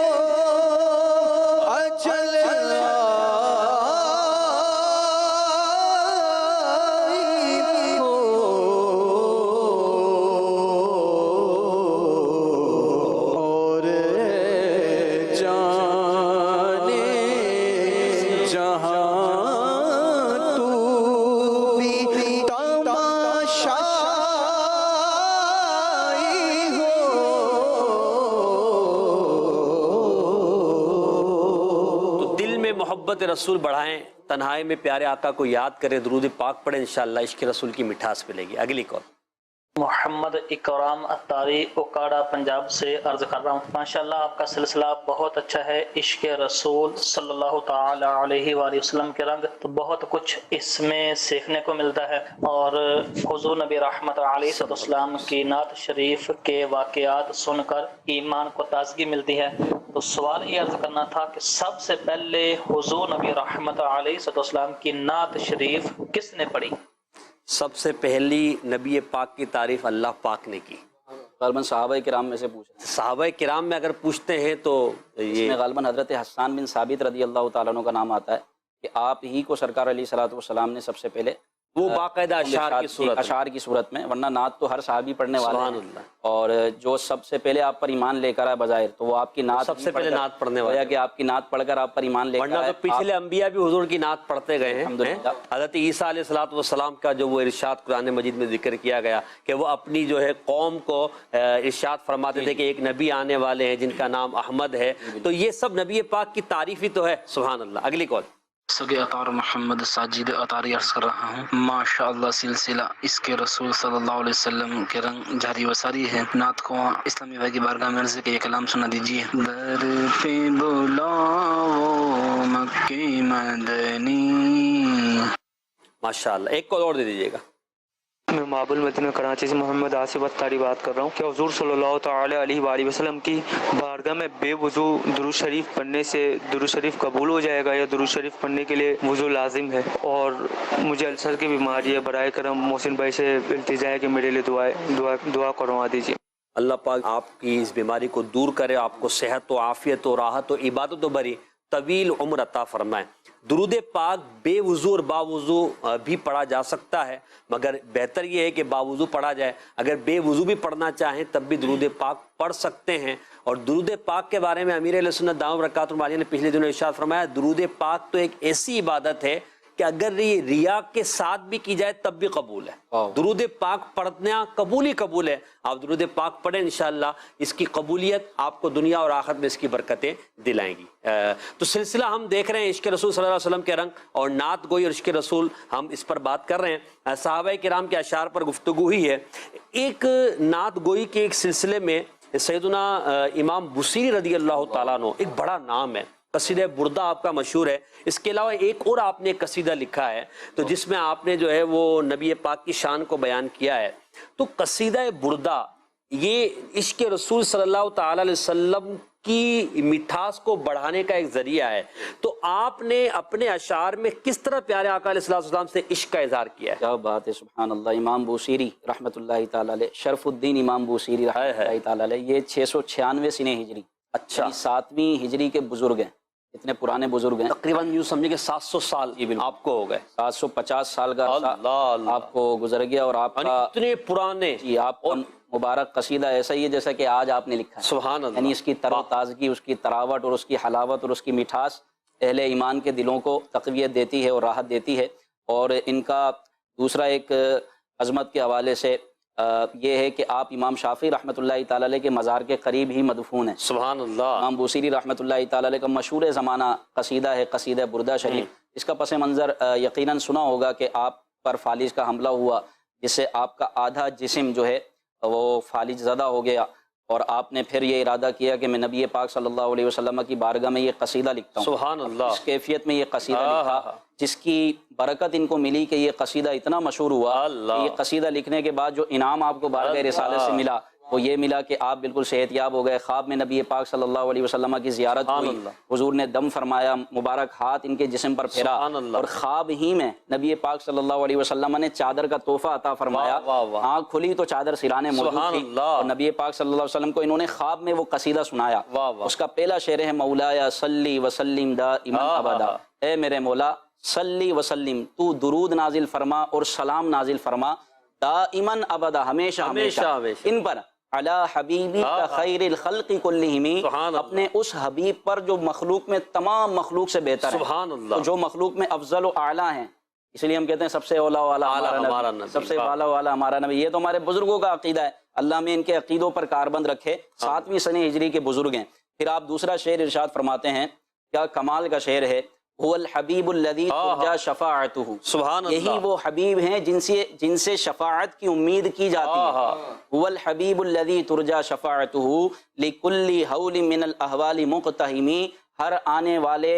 اجل محبت رسول بڑھائیں, تنہائی میں پیارے آقا کو یاد کریں, درود پاک پڑھیں, انشاءاللہ عشق رسول کی مٹھاس ملے گی. اگلی کال. محمد اکرام اتاری اوکاڑا پنجاب سے عرض کر رہا ہوں. ماشاءاللہ آپ کا سلسلہ بہت اچھا ہے. عشق رسول صلی اللہ تعالی علیہ وآلہ وسلم کے رنگ تو بہت کچھ اس میں سیکھنے کو ملتا ہے, اور حضور نبی رحمت علیہ السلام کی نعت شریف کے واقعات سن کر ایمان کو تازگی ملتی ہے. تو سوال یہ عرض کرنا تھا کہ سب سے پہلے حضور نبی رحمت علیہ السلام کی نعت شریف کس نے پڑھی؟ سب سے پہلی نبی پاک کی تعریف اللہ پاک نے کی. غالباً صحابہ کرام میں سے پوچھیں. صحابہ کرام میں اگر پوچھتے ہیں تو یہ غالباً حضرت حسان بن ثابت رضی اللہ تعالیٰ عنہ کا نام آتا ہے کہ آپ ہی کو سرکار علیہ الصلوۃ والسلام نے سب سے پہلے وہ باقاعدہ اشعار کی صورت میں, ورنہ نعت تو ہر صحابی پڑھنے والا سبحان ہے, اللہ, اور جو سب سے پہلے آپ پر ایمان لے کر آئے بظاہر تو وہ آپ کی نعت سب سے پہلے نعت پڑھنے والا, کہ آپ کی نعت پڑھ کر آپ پر ایمان لے کر ورنہ آئے. تو پچھلے انبیاء بھی حضور کی نعت پڑھتے گئے ہیں. الحمدللہ. حضرت عیسیٰ علیہ السلام کا جو وہ ارشاد قرآن مجید میں ذکر کیا گیا کہ وہ اپنی جو ہے قوم کو ارشاد فرماتے تھے کہ ایک نبی آنے والے ہیں جن کا نام احمد ہے. تو یہ سب نبی پاک کی تعریف ہی تو ہے. سبحان اللہ. اگلی کال. سگے اطار محمد ساجد اطاری عرض کر رہا ہوں. ماشاءاللہ سلسلہ اس کے رسول صلی اللہ علیہ وسلم کے رنگ جاری و ساری ہے. نعت کو اسلامی بھائی کی بارگاہ میں عرض کہ یہ کلام سنا دیجیے. در پہ بلاؤ مکی مدنی. ماشاءاللہ. ایک کال اور دے دیجیے گا. میں باب المدینہ کراچی سے محمد آصف اتاری بات کر رہا ہوں. کہ حضور صلی اللہ تعالی علیہ وآلہ وسلم کی بارگاہ میں بے وضو درود شریف پڑھنے سے درود شریف قبول ہو جائے گا, یا درود شریف پڑھنے کے لیے وضو لازم ہے؟ اور مجھے السر کی بیماری ہے, برائے کرم محسن بھائی سے التجا ہے کہ میرے لیے دعا کروا دیجیے. اللہ پاک آپ کی اس بیماری کو دور کرے, آپ کو صحت و عافیت و راحت و عبادت و بری طویل عمر عطا فرمائے۔ درود پاک بے وضو اور باوضو بھی پڑھا جا سکتا ہے، مگر بہتر یہ ہے کہ باوضو پڑھا جائے۔ اگر بے وضو بھی پڑھنا چاہیں تب بھی درود پاک پڑھ سکتے ہیں۔ اور درود پاک کے بارے میں امیر اہل سنت دامت برکاتہ عالیہ نے پچھلے دنوں ارشاد فرمایا، درود پاک تو ایک ایسی عبادت ہے کہ اگر یہ ریا کے ساتھ بھی کی جائے تب بھی قبول ہے۔ درود پاک پڑھنا قبول ہی قبول ہے۔ آپ درود پاک پڑھیں، انشاءاللہ اس کی قبولیت آپ کو دنیا اور آخرت میں اس کی برکتیں دلائیں گی۔ تو سلسلہ ہم دیکھ رہے ہیں عشق رسول صلی اللہ علیہ وسلم کے رنگ اور نعت گوئی اور عشق رسول، ہم اس پر بات کر رہے ہیں۔ صحابہ کرام کے اشعار پر گفتگو ہوئی ہے۔ ایک نعت گوئی کے ایک سلسلے میں سیدنا امام بوصیری رضی اللہ تعالیٰ عنہ، ایک بڑا نام ہے، قصیدہ بردہ آپ کا مشہور ہے۔ اس کے علاوہ ایک اور آپ نے قصیدہ لکھا ہے تو جس میں آپ نے جو ہے وہ نبی پاک کی شان کو بیان کیا ہے۔ تو قصیدہ بردہ یہ عشق رسول صلی اللہ تعالی علیہ وسلم کی مٹھاس کو بڑھانے کا ایک ذریعہ ہے۔ تو آپ نے اپنے اشعار میں کس طرح پیارے آقا علیہ السلام سے عشق کا اظہار کیا ہے؟ کیا بات ہے، سبحان اللہ۔ امام بوصیری رحمۃ اللہ تعالی علیہ، شرف الدین امام بوصیری رحمۃ اللہ تعالی علیہ، یہ 696 سنہ ہجری، اچھا 7ویں ہجری کے بزرگ ہیں۔ اتنے پرانے بزرگ ہیں، تقریباً یوں سمجھے کہ 700 سال آپ کو ہو گئے، 750 سال کا عرصہ آپ کو گزر گیا۔ اور آپ کا اتنے پرانے، جی آپ کا مبارک قصیدہ ایسا ہی ہے جیسا کہ آج آپ نے لکھا ہے، سبحان اللہ۔ یعنی اس کی تر و تازگی، اس کی تراوٹ اور اس کی حلاوت اور اس کی مٹھاس اہل ایمان کے دلوں کو تقویت دیتی ہے اور راحت دیتی ہے۔ اور ان کا دوسرا ایک عظمت کے حوالے سے یہ ہے کہ آپ امام شافعی رحمۃ اللہ تعالی علیہ کے مزار کے قریب ہی مدفون ہیں، سبحان اللہ۔ امام بوصیری رحمۃ اللہ تعالی علیہ کا مشہور زمانہ قصیدہ ہے، قصیدہ بردہ شریف۔ اس کا پس منظر یقیناً سنا ہوگا کہ آپ پر فالج کا حملہ ہوا، جس سے آپ کا آدھا جسم جو ہے وہ فالج زدہ ہو گیا، اور آپ نے پھر یہ ارادہ کیا کہ میں نبی پاک صلی اللہ علیہ وسلم کی بارگاہ میں یہ قصیدہ لکھتا ہوں۔ سبحان اللہ۔ اس کیفیت میں یہ قصیدہ لکھا، جس کی برکت ان کو ملی کہ یہ قصیدہ اتنا مشہور ہوا کہ یہ قصیدہ لکھنے کے بعد جو انعام آپ کو بارگاہ رسالت سے ملا وہ یہ ملا کہ آپ بالکل صحت یاب ہو گئے۔ خواب میں نبی پاک صلی اللہ علیہ وسلم کی زیارت ہوئی، حضور نے دم فرمایا، مبارک ہاتھ ان کے جسم پر پھیرا، اور خواب ہی میں نبی پاک صلی اللہ علیہ وسلم نے چادر کا تحفہ عطا فرمایا۔ آنکھ کھلی تو چادر سرانے موجود تھی، اور نبی پاک صلی اللہ علیہ وسلم کو انہوں نے خواب میں وہ قصیدہ سنایا۔ اس کا پہلا شعر ہے، مولایا صلی وسلم دائما ابدا، اے میرے مولا صلی وسلم، تو درود نازل فرما اور سلام نازل فرما، دائما ابدا، ہمیشہ ہمیشہ ان پر، علی حبیبی کا خیر الخلق کلہم، اپنے اس حبیب پر جو مخلوق میں تمام مخلوق سے بہتر ہے، سبحان اللہ، جو مخلوق میں افضل و اعلیٰ ہیں۔ اس لیے ہم کہتے ہیں سب سے اولا والا ہمارا نبی، سب سے والا والا ہمارا نبی۔ یہ تو ہمارے بزرگوں کا عقیدہ ہے، اللہ میں ان کے عقیدوں پر کاربند رکھے۔ 7ویں سنہ ہجری کے بزرگ ہیں۔ پھر آپ دوسرا شعر ارشاد فرماتے ہیں، کیا کمال کا شعر ہے، هو الحبیب الذی ترجا شفاعتہ، سبحان اللہ، یہی وہ حبیب ہیں جن سے شفاعت کی امید کی جاتی ہے۔ هو الحبیب الذی ترجا شفاعتہ لکل حول من الاحوال مقتحم، ہر آنے والے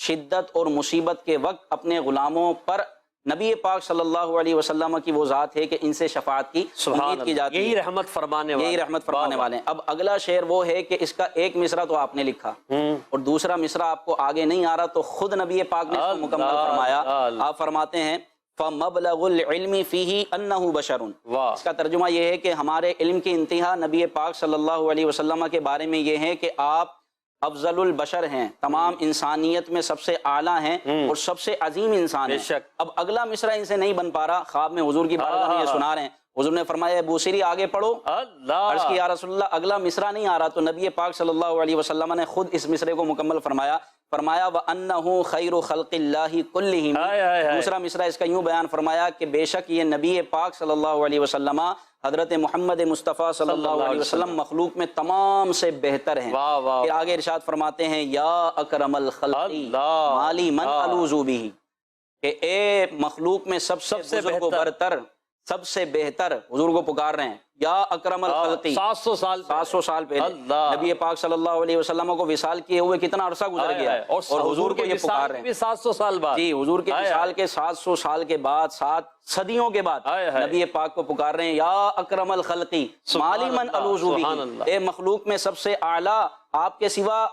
شدت اور مصیبت کے وقت اپنے غلاموں پر نبی پاک صلی اللہ علیہ وسلم کی وہ ذات ہے کہ ان سے شفاعت کی امید کی جاتی ہے، یہی رحمت فرمانے والے، یہی رحمت فرمانے والے ہیں۔ اب اگلا شعر وہ ہے کہ اس کا ایک مصرع تو آپ نے لکھا اور دوسرا مصرع آپ کو آگے نہیں آ رہا، تو خود نبی پاک نے اس کو مکمل فرمایا۔ آپ فرماتے ہیں، فَمَبْلَغُ الْعِلْمِ فِيهِ أَنَّهُ بَشَرٌ، اس کا ترجمہ یہ ہے کہ ہمارے علم کی انتہا نبی پاک صلی اللہ علیہ وسلم کے بارے میں یہ ہے کہ آپ افضل البشر ہیں، تمام انسانیت میں سب سے اعلیٰ ہیں اور سب سے عظیم انسان ہیں۔ اب اگلا مصرع ان سے نہیں بن پا رہا، خواب میں حضور کی بارگاہ میں یہ سنا رہے ہیں، حضور نے فرمایا بوصیری آگے پڑھو، عرض کی یا رسول اللہ اگلا مصرع نہیں آ رہا، تو نبی پاک صلی اللہ علیہ وسلم نے خود اس مصرع کو مکمل فرمایا، وَأَنَّهُ خَيْرُ خَلْقِ اللَّهِ كُلِّهِمْ۔ دوسرا مصرع اس کا یوں بیان فرمایا کہ بے شک یہ نبی پاک صلی اللہ علیہ وسلم، حضرت محمد مصطفیٰ صلی اللہ علیہ وسلم مخلوق میں تمام سے بہتر ہیں۔ پھر آگے ارشاد فرماتے ہیں، یا اکرم الخلق مالی من الوذ بہ، کہ اے مخلوق میں سب سے بزرگ و برتر، سب سے بہتر، حضور کو پکار رہے ہیں، یا اکرم الخلقی۔ 700 سال پہلے نبی پاک صلی اللہ علیہ وسلم کو وصال کیے ہوئے کتنا عرصہ گزر گیا ہے، اور حضور کو یہ پکار رہے ہیں 700 سال بعد، جی حضور کے وصال کے 700 سال کے بعد، 7 صدیوں کے بعد نبی پاک کو پکار رہے ہیں، یا اکرم الخلقی مالی من الوذ بہ، اے مخلوق میں سب سے اعلیٰ، آپ کے سوا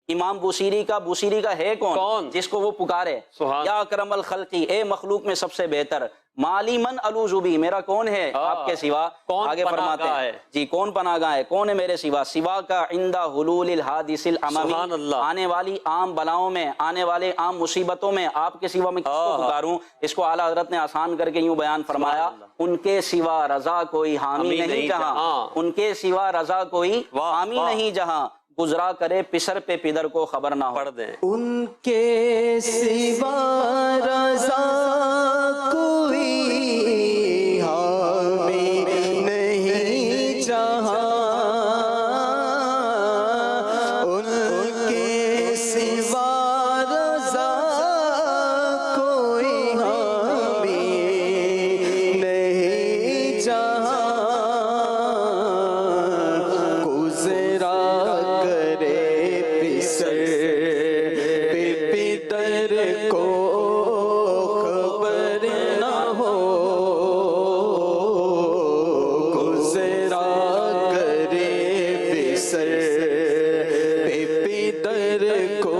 امام بوصیری کا ہے کون جس کو وہ پکارے، یا اکرم الخلقی، اے مخلوق میں سب سے بہتر، مالی من الوذ بھی، میرا کون ہے آپ کے سوا؟ آگے فرماتے ہیں جی کون پناہ گاہ ہے، کون ہے میرے سوا؟ سوا کا عند حلول الحادث الاممی، آنے والی عام بلاؤں میں، آنے والے عام مصیبتوں میں آپ کے سوا میں کس کو پکاروں؟ اس کو اعلیٰ حضرت نے آسان کر کے یوں بیان فرمایا، ان کے سوا رضا کوئی حامی نہیں جہاں، ان کے سوا رضا کوئی حامی نہیں جہاں، گزرا کرے پسر پہ پدر کو خبر نہ ہو۔ پڑھ دیں۔ ان کے سوا رضا کوئی حامی نہیں جہاں، ان کے سوا رضا کوئی حامی نہیں جہاں، گزرا کرے پسر پہ پدر کو خبر نہ ہو، گزرا کرے پسر پہ پدر کو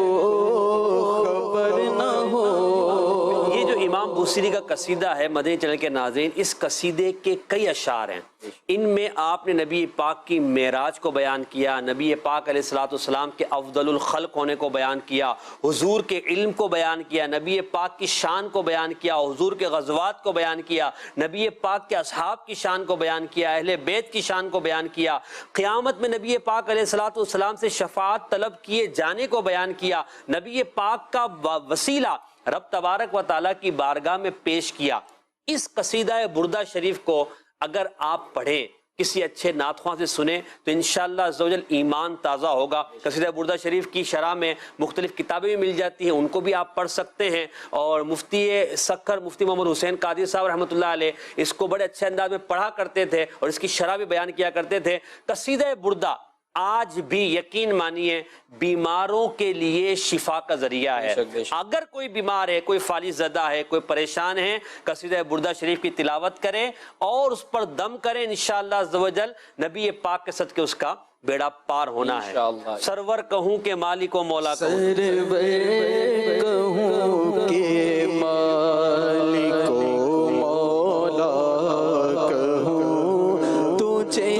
خبر نہ ہو۔ یہ جو امام بوصیری کا قصیدہ ہے مدنی چینل کے ناظرین، اس قصیدے کے کئی اشعار ہیں، ان میں آپ نے نبی پاک کی معراج کو بیان کیا، نبی پاک علیہ الصلوۃ والسلام کے افضل الخلق ہونے کو بیان کیا، حضور کے علم کو بیان کیا، نبی پاک کی شان کو بیان کیا، حضور کے غزوات کو بیان کیا، نبی پاک کے اصحاب کی شان کو بیان کیا، اہل بیت کی شان کو بیان کیا، قیامت میں نبی پاک علیہ الصلوۃ والسلام سے شفاعت طلب کیے جانے کو بیان کیا، نبی پاک کا وسیلہ رب تبارک و تعالیٰ کی بارگاہ میں پیش کیا۔ اس قصیدہ بردہ شریف کو اگر آپ پڑھیں، کسی اچھے نعت خواں سے سنیں، تو انشاءاللہ عزوجل ایمان تازہ ہوگا۔ قصیدہ بردہ شریف کی شرح میں مختلف کتابیں بھی مل جاتی ہیں، ان کو بھی آپ پڑھ سکتے ہیں، اور مفتی سکھر مفتی محمد حسین قادری صاحب رحمۃ اللہ علیہ اس کو بڑے اچھے انداز میں پڑھا کرتے تھے اور اس کی شرح بھی بیان کیا کرتے تھے۔ قصیدہ بردہ آج بھی یقین مانیے بیماروں کے لیے شفا کا ذریعہ ہے۔ اگر کوئی بیمار ہے، کوئی فالج زدہ ہے، کوئی پریشان ہے، قصیدہ بردہ شریف کی تلاوت کرے اور اس پر دم کرے، انشاءاللہ عزوجل نبی پاک کے صدقے اس کا بیڑا پار ہونا ہے۔ سرور کہوں کہ مالک و مولا کہوں، سرور کہوں کہ مالک و مولا کہوں، تجھے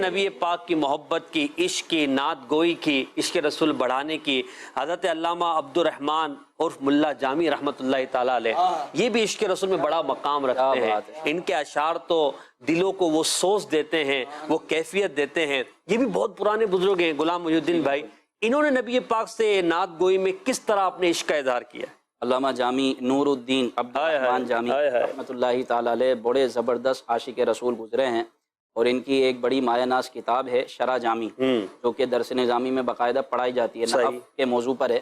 نبی پاک کی محبت کی، عشق کی، نعت گوئی کی، عشق رسول بڑھانے کی۔ حضرت علامہ عبد الرحمن عرف ملا جامی رحمت اللہ تعالیٰ علیہ یہ بھی عشق رسول میں بڑا مقام رکھتے ہیں۔ ان کے اشعار تو دلوں کو وہ سوز دیتے ہیں، وہ کیفیت دیتے ہیں۔ یہ بھی بہت پرانے بزرگ ہیں، غلام محی الدین بھائی، انہوں نے نبی پاک سے نعت گوئی میں کس طرح اپنے عشق کا اظہار کیا؟ علامہ جامی نور الدین عبد الرحمن جامی رحمت اللہ تعالیٰ علیہ بڑے زبردست عاشق رسول گزرے ہیں، اور ان کی ایک بڑی مایہ ناز کتاب ہے شرح جامی، جو کہ درس نظامی میں باقاعدہ پڑھائی جاتی ہے، نحو کے موضوع پر ہے،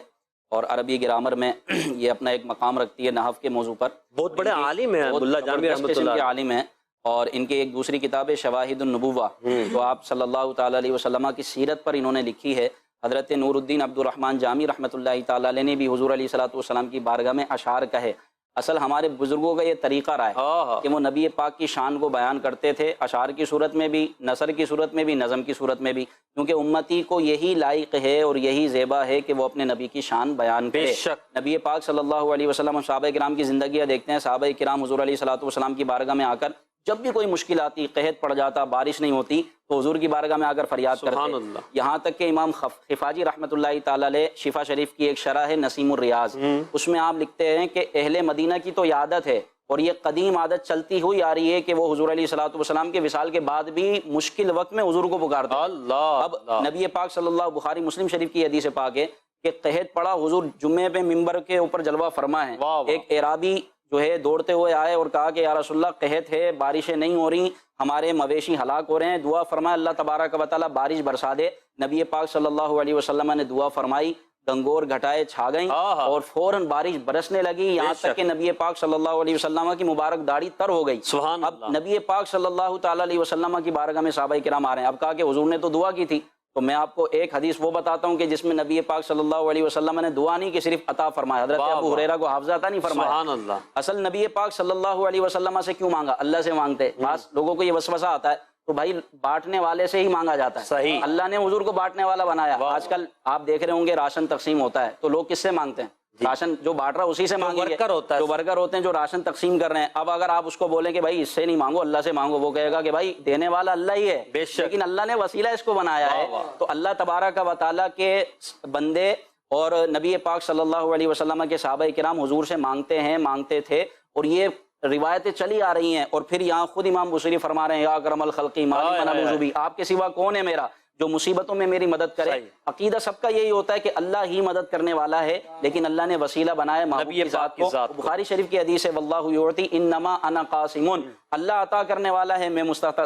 اور عربی گرامر میں یہ اپنا ایک مقام رکھتی ہے نحو کے موضوع پر۔ بہت بڑے عالم ہیں اللہ جامی رحمۃ اللہ علیہ، عالم ہیں۔ اور ان کی ایک دوسری کتاب ہے شواہد النبوہ، جو آپ صلی اللہ تعالیٰ علیہ وسلم کی سیرت پر انہوں نے لکھی ہے۔ حضرت نور الدین عبد الرحمن جامی رحمۃ اللہ تعالیٰ علیہ نے بھی حضور علیہ الصلوۃ والسلام کی بارگاہ میں اشعار کہے۔ اصل ہمارے بزرگوں کا یہ طریقہ رہا ہے کہ وہ نبی پاک کی شان کو بیان کرتے تھے، اشعار کی صورت میں بھی، نثر کی صورت میں بھی، نظم کی صورت میں بھی، کیونکہ امتی کو یہی لائق ہے اور یہی زیبا ہے کہ وہ اپنے نبی کی شان بیان کرے۔ نبی پاک صلی اللہ علیہ وسلم اور صحابہ کرام کی زندگیاں دیکھتے ہیں، صحابہ کرام حضور علیہ الصلوۃ والسلام کی بارگاہ میں آ کر جب بھی کوئی مشکل آتی، قحط پڑ جاتا، بارش نہیں ہوتی، تو حضور کی بارگاہ میں آ کر فریاد کرتے۔ یہاں تک کہ امام خفاجی رحمۃ اللہ تعالیٰ علیہ شفا شریف کی ایک شرح ہے نسیم الریاض، اس میں آپ لکھتے ہیں کہ اہل مدینہ کی تو عادت ہے، اور یہ قدیم عادت چلتی ہوئی آ رہی ہے کہ وہ حضور علیہ الصلوۃ والسلام کے وصال کے بعد بھی مشکل وقت میں حضور کو پکارتے ہیں۔ اب نبی پاک صلی اللہ بخاری مسلم شریف کی حدیث پاک ہے کہ قحط پڑا، حضور جمعے پہ ممبر کے اوپر جلوہ فرما ہے، ایک اعرابی جو ہے دوڑتے ہوئے آئے اور کہا کہ یا رسول اللہ قحط ہے، بارشیں نہیں ہو رہی، ہمارے مویشی ہلاک ہو رہے ہیں، دعا فرمائے اللہ تبارک و تعالیٰ بارش برسا دے۔ نبی پاک صلی اللہ علیہ وسلم نے دعا فرمائی، گنگور گھٹائے چھا گئیں اور فوراً بارش برسنے لگی، یہاں تک کہ نبی پاک صلی اللہ علیہ وسلم کی مبارک داڑھی تر ہو گئی۔ اب نبی پاک صلی اللہ تعالیٰ علیہ وسلم کی بارگاہ میں صحابہ کرام آ رہے ہیں، اب کہا کہ حضور نے تو دعا کی تھی، تو میں آپ کو ایک حدیث وہ بتاتا ہوں کہ جس میں نبی پاک صلی اللہ علیہ وسلم نے دعا نہیں کہ صرف عطا فرمایا، حضرت ابو ہریرہ کو حافظہ عطا نہیں فرمایا۔ اصل نبی پاک صلی اللہ علیہ وسلم سے کیوں مانگا؟ اللہ سے مانگتے، بعض لوگوں کو یہ وسوسہ آتا ہے تو بھائی بانٹنے والے سے ہی مانگا جاتا ہے، صحیح، اللہ نے حضور کو بانٹنے والا بنایا۔ آج کل آپ دیکھ رہے ہوں گے راشن تقسیم ہوتا ہے تو لوگ کس سے مانگتے ہیں؟ راشن جو بانٹ رہا اسی سے مانگیں گے، جو ورکر ہوتے ہیں جو راشن تقسیم کر رہے ہیں۔ اب اگر آپ اس کو بولیں کہ بھائی اس سے نہیں مانگو اللہ سے مانگو، وہ کہے گا کہ بھائی دینے والا اللہ ہی ہے، لیکن اللہ نے وسیلہ اس کو بنایا ہے۔ تو اللہ تبارک و تعالیٰ کے بندے اور نبی پاک صلی اللہ علیہ وسلم کے صحابہ کرام حضور سے مانگتے ہیں، مانگتے تھے، اور یہ روایتیں چلی آ رہی ہیں۔ اور پھر یہاں خود امام بصری فرما رہے ہیں یا اکرم الخلقی مالی من الوجوبی، آپ کے سوا کون ہے میرا جو مصیبتوں میں میری مدد کرے۔ عقیدہ سب کا یہی ہوتا ہے کہ اللہ ہی مدد کرنے والا ہے، لیکن اللہ نے وسیلہ بنایا محبوب کی ذات کو۔ بخاری شریف کی حدیث ہے واللہ یعطی انما انا قاسم، اللہ عطا کرنے والا ہے، میں مستحق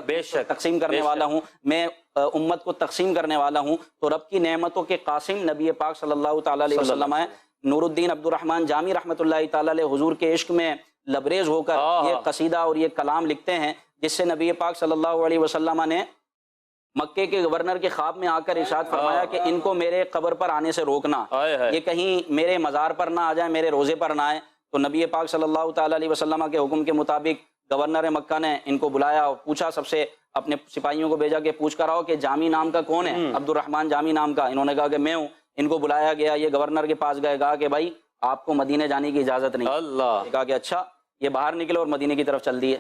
تقسیم کرنے والا ہوں، میں امت کو تقسیم کرنے والا ہوں۔ تو رب کی نعمتوں کے قاسم نبی پاک صلی اللہ تعالیٰ علیہ وسلم ہے۔ نور الدین عبد الرحمن جامی رحمۃ اللہ تعالیٰ علیہ حضور کے عشق میں لبریز ہو کر یہ قصیدہ اور یہ کلام لکھتے ہیں، جس سے نبی پاک صلی اللہ علیہ وسلم نے مکے کے گورنر کے خواب میں آ کر ارشاد فرمایا کہ ان کو میرے قبر پر آنے سے روکنا، یہ کہیں میرے مزار پر نہ آ جائیں، میرے روزے پر نہ آئیں۔ تو نبی پاک صلی اللہ تعالیٰ علیہ وسلم کے حکم کے مطابق گورنر مکہ نے ان کو بلایا اور پوچھا، سب سے اپنے سپاہیوں کو بھیجا کہ پوچھ کر آؤ کہ جامی نام کا کون ہے؟ عبد الرحمن جامی نام کا۔ انہوں نے کہا کہ میں ہوں۔ ان کو بلایا گیا، یہ گورنر کے پاس گئے، کہا کہ بھائی آپ کو مدینے جانے کی اجازت نہیں۔ کہا کہ اچھا، یہ باہر نکلے اور مدینے کی طرف چل دیے۔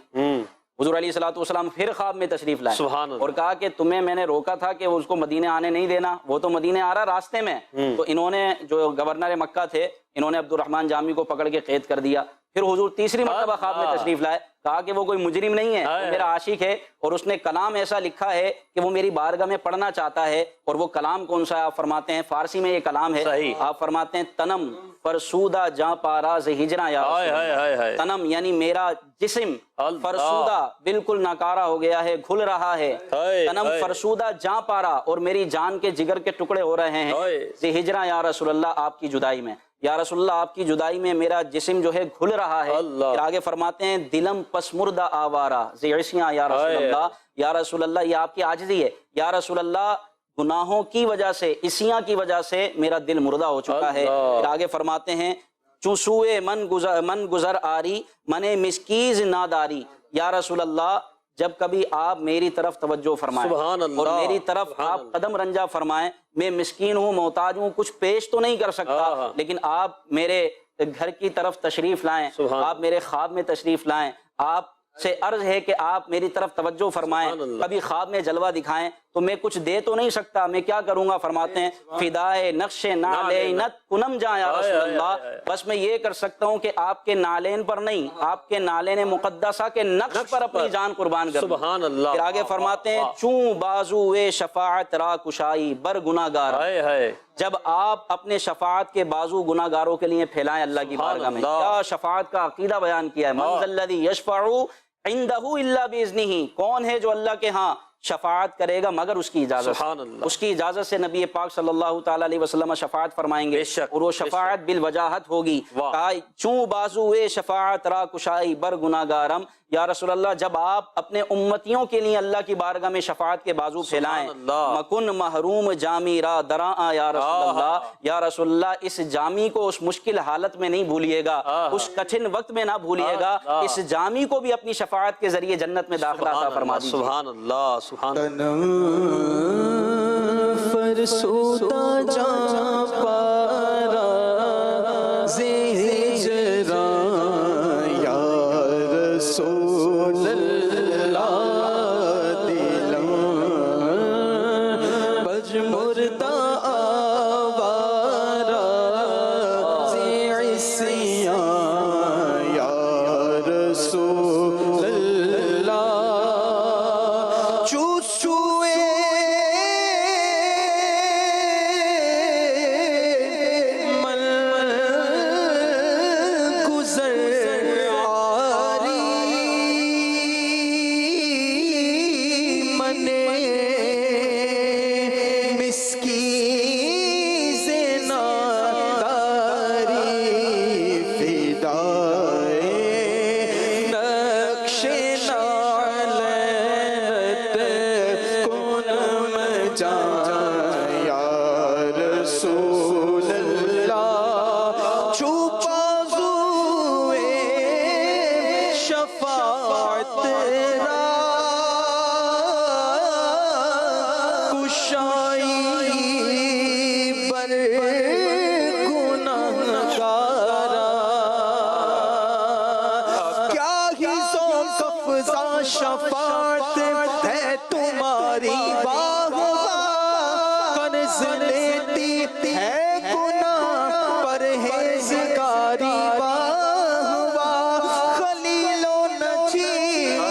حضور علیہ الصلوۃ والسلام پھر خواب میں تشریف لائے اور کہا کہ تمہیں میں نے روکا تھا کہ اس کو مدینے آنے نہیں دینا، وہ تو مدینے آ رہا راستے میں۔ تو انہوں نے جو گورنر مکہ تھے انہوں نے عبد الرحمن جامی کو پکڑ کے قید کر دیا۔ پھر حضور تیسری مرتبہ خواب میں تشریف لائے، کہا کہ وہ کوئی مجرم نہیں ہے، وہ میرا عاشق ہے اور اس نے کلام ایسا لکھا ہے کہ وہ میری بارگاہ میں پڑھنا چاہتا ہے۔ اور وہ کلام کون سا ہے؟ آپ فرماتے ہیں فارسی میں یہ کلام ہے، آپ فرماتے ہیں تنم فرسودہ جاں پارا ز ہجراں یا رسول، تنم یعنی میرا جسم فرسودہ بالکل ناکارہ ہو گیا ہے، گھل رہا ہے، تنم فرسودہ جاں پارا اور میری جان کے جگر کے ٹکڑے ہو رہے ہیں، ز ہجراں یا رسول اللہ آپ کی جدائی میں، یا رسول اللہ آپ کی جدائی میں میرا جسم جو ہے گھل رہا ہے۔ پھر آگے فرماتے ہیں دلم پسمردہ آوارہ ز عصیاں یا رسول اللہ، یا رسول اللہ یہ آپ کی عاجزی ہے، یا رسول اللہ گناہوں کی وجہ سے، عصیاں کی وجہ سے میرا دل مردہ ہو چکا ہے۔ پھر آگے فرماتے ہیں چوسوئے من گزر آری من مسکیز ناداری، یا رسول اللہ جب کبھی آپ میری طرف توجہ فرمائیں اور میری طرف آپ قدم رنجا فرمائیں، میں مسکین ہوں، محتاج ہوں، کچھ پیش تو نہیں کر سکتا، لیکن آپ میرے گھر کی طرف تشریف لائیں، آپ میرے خواب میں تشریف لائیں، آپ سے عرض ہے کہ آپ میری طرف توجہ فرمائیں، کبھی خواب میں جلوہ دکھائیں تو میں کچھ دے تو نہیں سکتا، میں کیا کروں گا؟ فرماتے ہیں فدائے نقش نالینت کنم جاں یا رسول اللہ، بس میں یہ کر سکتا ہوں کہ آپ کے نالین پر نہیں، آپ کے نالین مقدسہ کے نقش پر اپنی جان قربان کر دوں۔ پھر آگے فرماتے ہیں چوں بازوئے شفاعت را کشائی بر گناہگار، جب آپ اپنے شفاعت کے بازو گناہگاروں کے لیے پھیلائیں اللہ کی بارگاہ میں۔ کیا شفاعت کا عقیدہ بیان کیا ہے، من ذا الذی یشفع عندہ الا باذنہ، کون ہے جو اللہ کے ہاں شفاعت کرے گا مگر اس کی اجازت سے، اس کی اجازت سے نبی پاک صلی اللہ تعالیٰ علیہ وسلم شفاعت فرمائیں گے اور وہ شفاعت بالوجاہت ہوگی۔ چوں بازوئے شفاعت را کشائی بر گناہگارم، یا رسول اللہ جب آپ اپنے امتیوں کے لیے اللہ کی بارگاہ میں شفاعت کے بازو پھیلائیں، مکن محروم جامی را دراں یا رسول اللہ، یا رسول اللہ اس جامی کو اس مشکل حالت میں نہیں بھولیے گا، اس کٹھن وقت میں نہ بھولیے گا، اس جامی کو بھی اپنی شفاعت کے ذریعے جنت میں داخلہ عطا فرما دیجیے۔ سبحان اللہ، سبحان اللہ۔ فرسودہ جاں پارا ز ہجراں یا رسول اللہ، دلم پسمردہ آوارہ ز عصیاں یا رسول شفاعت ہے تمہاری واہ واہ، قرض لیتی ہے گناہ پرہیزگاری واہ واہ، خلیل و نجی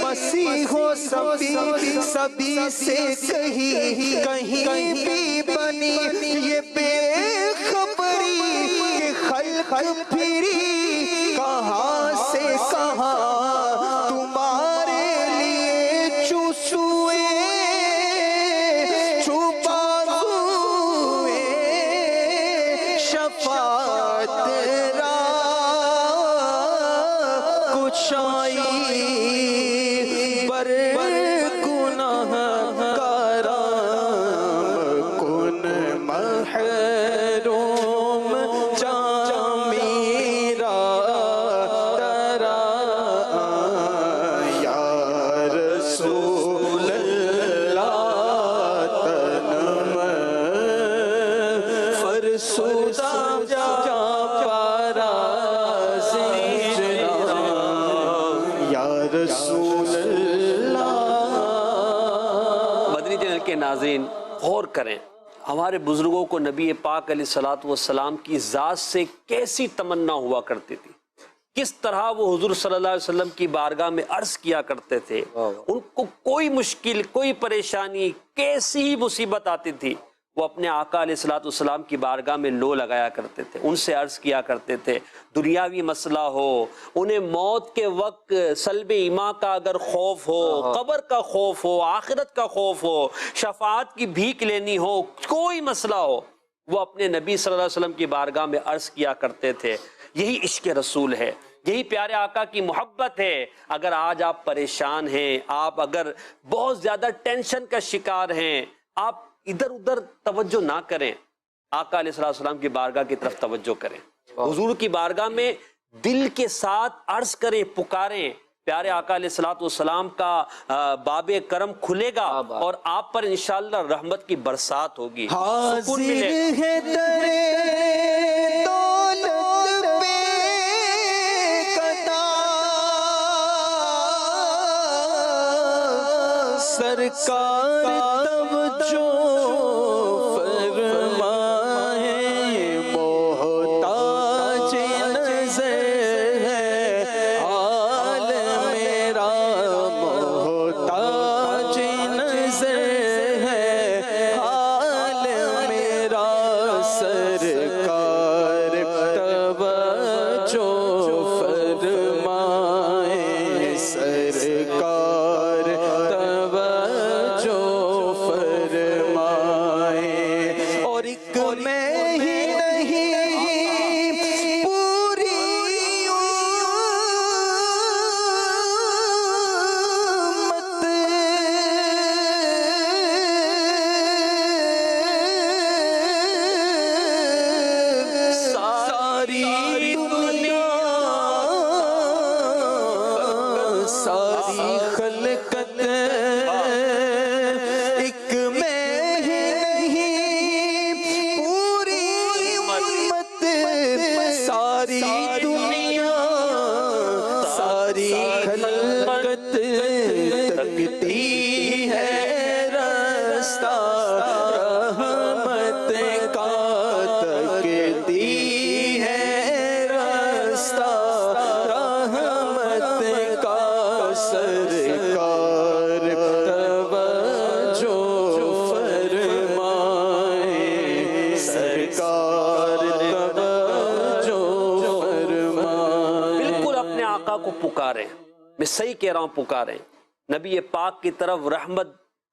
مسیح و صفی سبھی سے کہیں بھی بنی یہ بے خبری کہ خلق پھری کہاں سے کہاں تمہارے لیے چوسوئے چھپا ہوئے شفاعت را کشائی بر گناہ کرام کن محروم جاں میرا ترا یا رسول اللہ تنم فرسودہ جا پارا زنجرہ یا رسول اللہ۔ مدنی چینل کے ناظرین غور کریں، ہمارے بزرگوں کو نبی پاک علیہ الصلوۃ والسلام کی ذات سے کیسی تمنا ہوا کرتی تھی، کس طرح وہ حضور صلی اللہ علیہ وسلم کی بارگاہ میں عرض کیا کرتے تھے۔ ان کو کوئی مشکل، کوئی پریشانی، کیسی ہی مصیبت آتی تھی، وہ اپنے آقا علیہ الصلوۃ والسلام کی بارگاہ میں لو لگایا کرتے تھے، ان سے عرض کیا کرتے تھے۔ دنیاوی مسئلہ ہو، انہیں موت کے وقت سلب ایمان کا اگر خوف ہو، قبر کا خوف ہو، آخرت کا خوف ہو، شفاعت کی بھیک لینی ہو، کوئی مسئلہ ہو، وہ اپنے نبی صلی اللہ علیہ وسلم کی بارگاہ میں عرض کیا کرتے تھے۔ یہی عشق رسول ہے، یہی پیارے آقا کی محبت ہے۔ اگر آج آپ پریشان ہیں، آپ اگر بہت زیادہ ٹینشن کا شکار ہیں، آپ ادھر ادھر توجہ نہ کریں، آقا علیہ السلام کی بارگاہ کی طرف توجہ کریں، حضور کی بارگاہ میں دل کے ساتھ عرض کریں، پکاریں۔ پیارے آقا علیہ السلام کا باب کرم کھلے گا اور آپ پر انشاءاللہ رحمت کی برسات ہوگی، سکون ملے گا۔ ہے درے دولت پہ قضا، سرکار توجہ فرمائے، محتاج نظر ہے حال میرا، محتاج نظر ہے حال میرا، سرکار توجہ فرمائے، سرکار توجہ فرمائے۔ اور ایک میں ہی نہیں پوری امت ساری دنیا، ساری خلقت ایک میں ہی نہیں پوری امت، ساری دنیا، ساری خلقت تکتی ہے راستہ رحمت کا، تکتی ہے راستہ رحمت کا، سرکار توجہ فرمائے، سرکار توجہ فرمائے۔ بالکل اپنے آقا کو پکاریں، میں صحیح کہہ رہا ہوں، پکاریں، نبی پاک کی طرف رحمت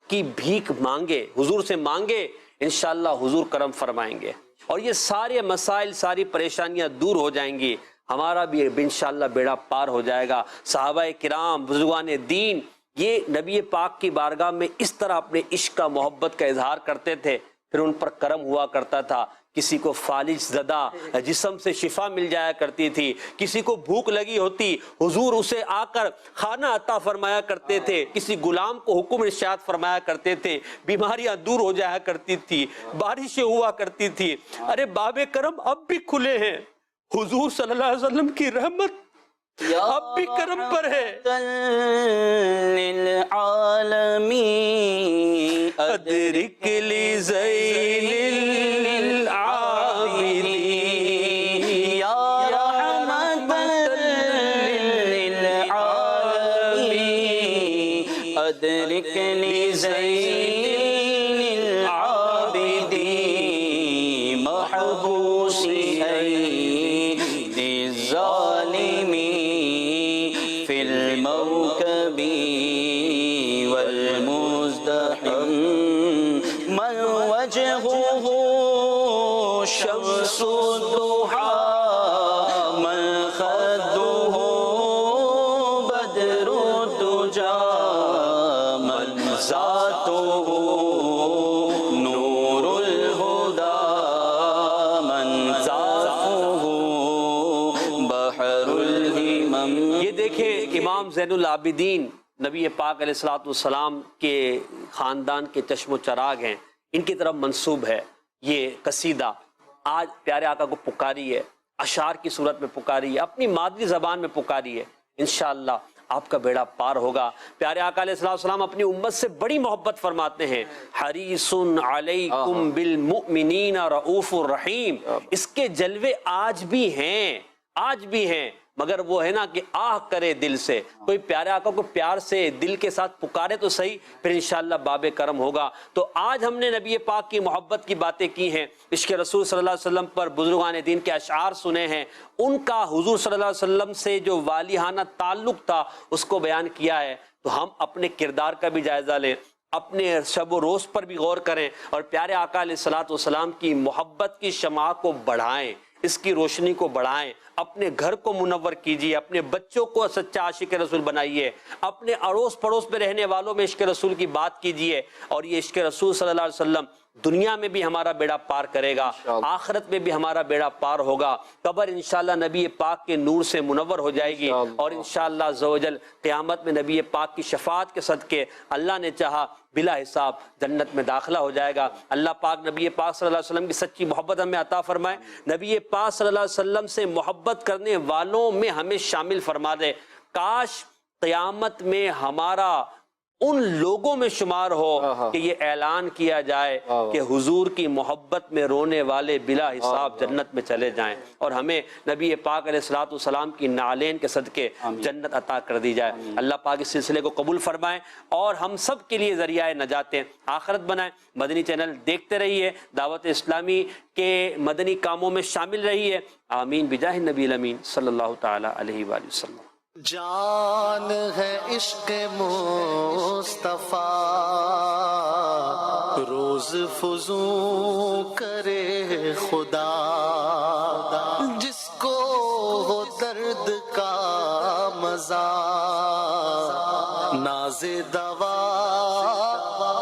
کی بھیک مانگے، حضور سے مانگے، انشاءاللہ حضور کرم فرمائیں گے اور یہ سارے مسائل، ساری پریشانیاں دور ہو جائیں گی، ہمارا بھی انشاءاللہ بیڑا پار ہو جائے گا۔ صحابہ کرام، بزرگان دین، یہ نبی پاک کی بارگاہ میں اس طرح اپنے عشق کا، محبت کا اظہار کرتے تھے، پھر ان پر کرم ہوا کرتا تھا۔ کسی کو فالج زدہ جسم سے شفا مل جایا کرتی تھی، کسی کو بھوک لگی ہوتی، حضور اسے آ کر کھانا عطا فرمایا کرتے تھے، کسی غلام کو حکم ارشاد فرمایا کرتے تھے، بیماریاں دور ہو جایا کرتی تھی، بارشیں ہوا کرتی تھی۔ ارے باب کرم اب بھی کھلے ہیں، حضور صلی اللہ علیہ وسلم کی رحمت اب بھی کرم پر ہے للعالمین ادرک لزین العابدین یا رحمت للعالمین ادرک لزین العابدین محبوسی عید الظالمین فی الموکب والمزدحم من وجهه شمس الضحى من خده بدر الدجى من ذاته نور الهدى من ذاته بحر الهمم. یہ دیکھیں امام زین العابدین نبی پاک علیہ الصلوۃ والسلام کے خاندان کے چشم و چراغ ہیں، ان کی طرف منسوب ہے یہ قصیدہ. آج پیارے آقا کو پکاری ہے، اشعار کی صورت میں پکاری ہے، اپنی مادری زبان میں پکاری ہے. انشاءاللہ آپ کا بیڑا پار ہوگا. پیارے آقا علیہ السلام اپنی امت سے بڑی محبت فرماتے ہیں. حریص علیکم بالمؤمنین رؤوف الرحیم. اس کے جلوے آج بھی ہیں مگر وہ ہے نا کہ آہ کرے دل سے. کوئی پیارے آقا کو پیار سے دل کے ساتھ پکارے تو صحیح، پھر انشاءاللہ باب کرم ہوگا. تو آج ہم نے نبی پاک کی محبت کی باتیں کی ہیں، عشق رسول صلی اللہ علیہ وسلم پر بزرگان دین کے اشعار سنے ہیں، ان کا حضور صلی اللہ علیہ وسلم سے جو والہانہ تعلق تھا اس کو بیان کیا ہے. تو ہم اپنے کردار کا بھی جائزہ لیں، اپنے شب و روز پر بھی غور کریں، اور پیارے آقا علیہ الصلوۃ والسلام کی محبت کی شمع کو بڑھائیں، اس کی روشنی کو بڑھائیں. اپنے گھر کو منور کیجیے، اپنے بچوں کو سچا عاشق رسول بنائیے، اپنے اڑوس پڑوس میں رہنے والوں میں عشق رسول کی بات کیجیے. اور یہ عشق رسول صلی اللہ علیہ وسلم دنیا میں بھی ہمارا بیڑا پار کرے گا، آخرت میں بھی ہمارا بیڑا پار ہوگا. قبر انشاءاللہ نبی پاک کے نور سے منور ہو جائے گی، اور انشاءاللہ عز و جل قیامت میں نبی پاک کی شفاعت کے صدقے اللہ نے چاہا بلا حساب جنت میں داخلہ ہو جائے گا. اللہ پاک نبی پاک صلی اللہ علیہ وسلم کی سچی محبت ہمیں عطا فرمائے. نبی پاک صلی اللہ علیہ وسلم سے محبت کرنے والوں میں ہمیں شامل فرما دے. کاش قیامت میں ہمارا ان لوگوں میں شمار ہو کہ یہ اعلان کیا جائے کہ حضور کی محبت میں رونے والے بلا حساب جنت میں چلے جائیں، اور ہمیں نبی پاک علیہ الصلوۃ والسلام کی نعلین کے صدقے جنت عطا کر دی جائے. اللہ پاک اس سلسلے کو قبول فرمائیں اور ہم سب کے لیے ذریعہ نجات آخرت بنائیں. مدنی چینل دیکھتے رہیے، دعوت اسلامی کے مدنی کاموں میں شامل رہیے. آمین بجاہ نبی الامین صلی اللہ تعالی علیہ وآلہ وسلم. جان ہے عشق مصطفیٰ روز فزوں کرے خدا، جس کو ہو درد کا مزہ ناز دوا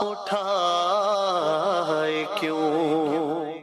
اٹھائے کیوں.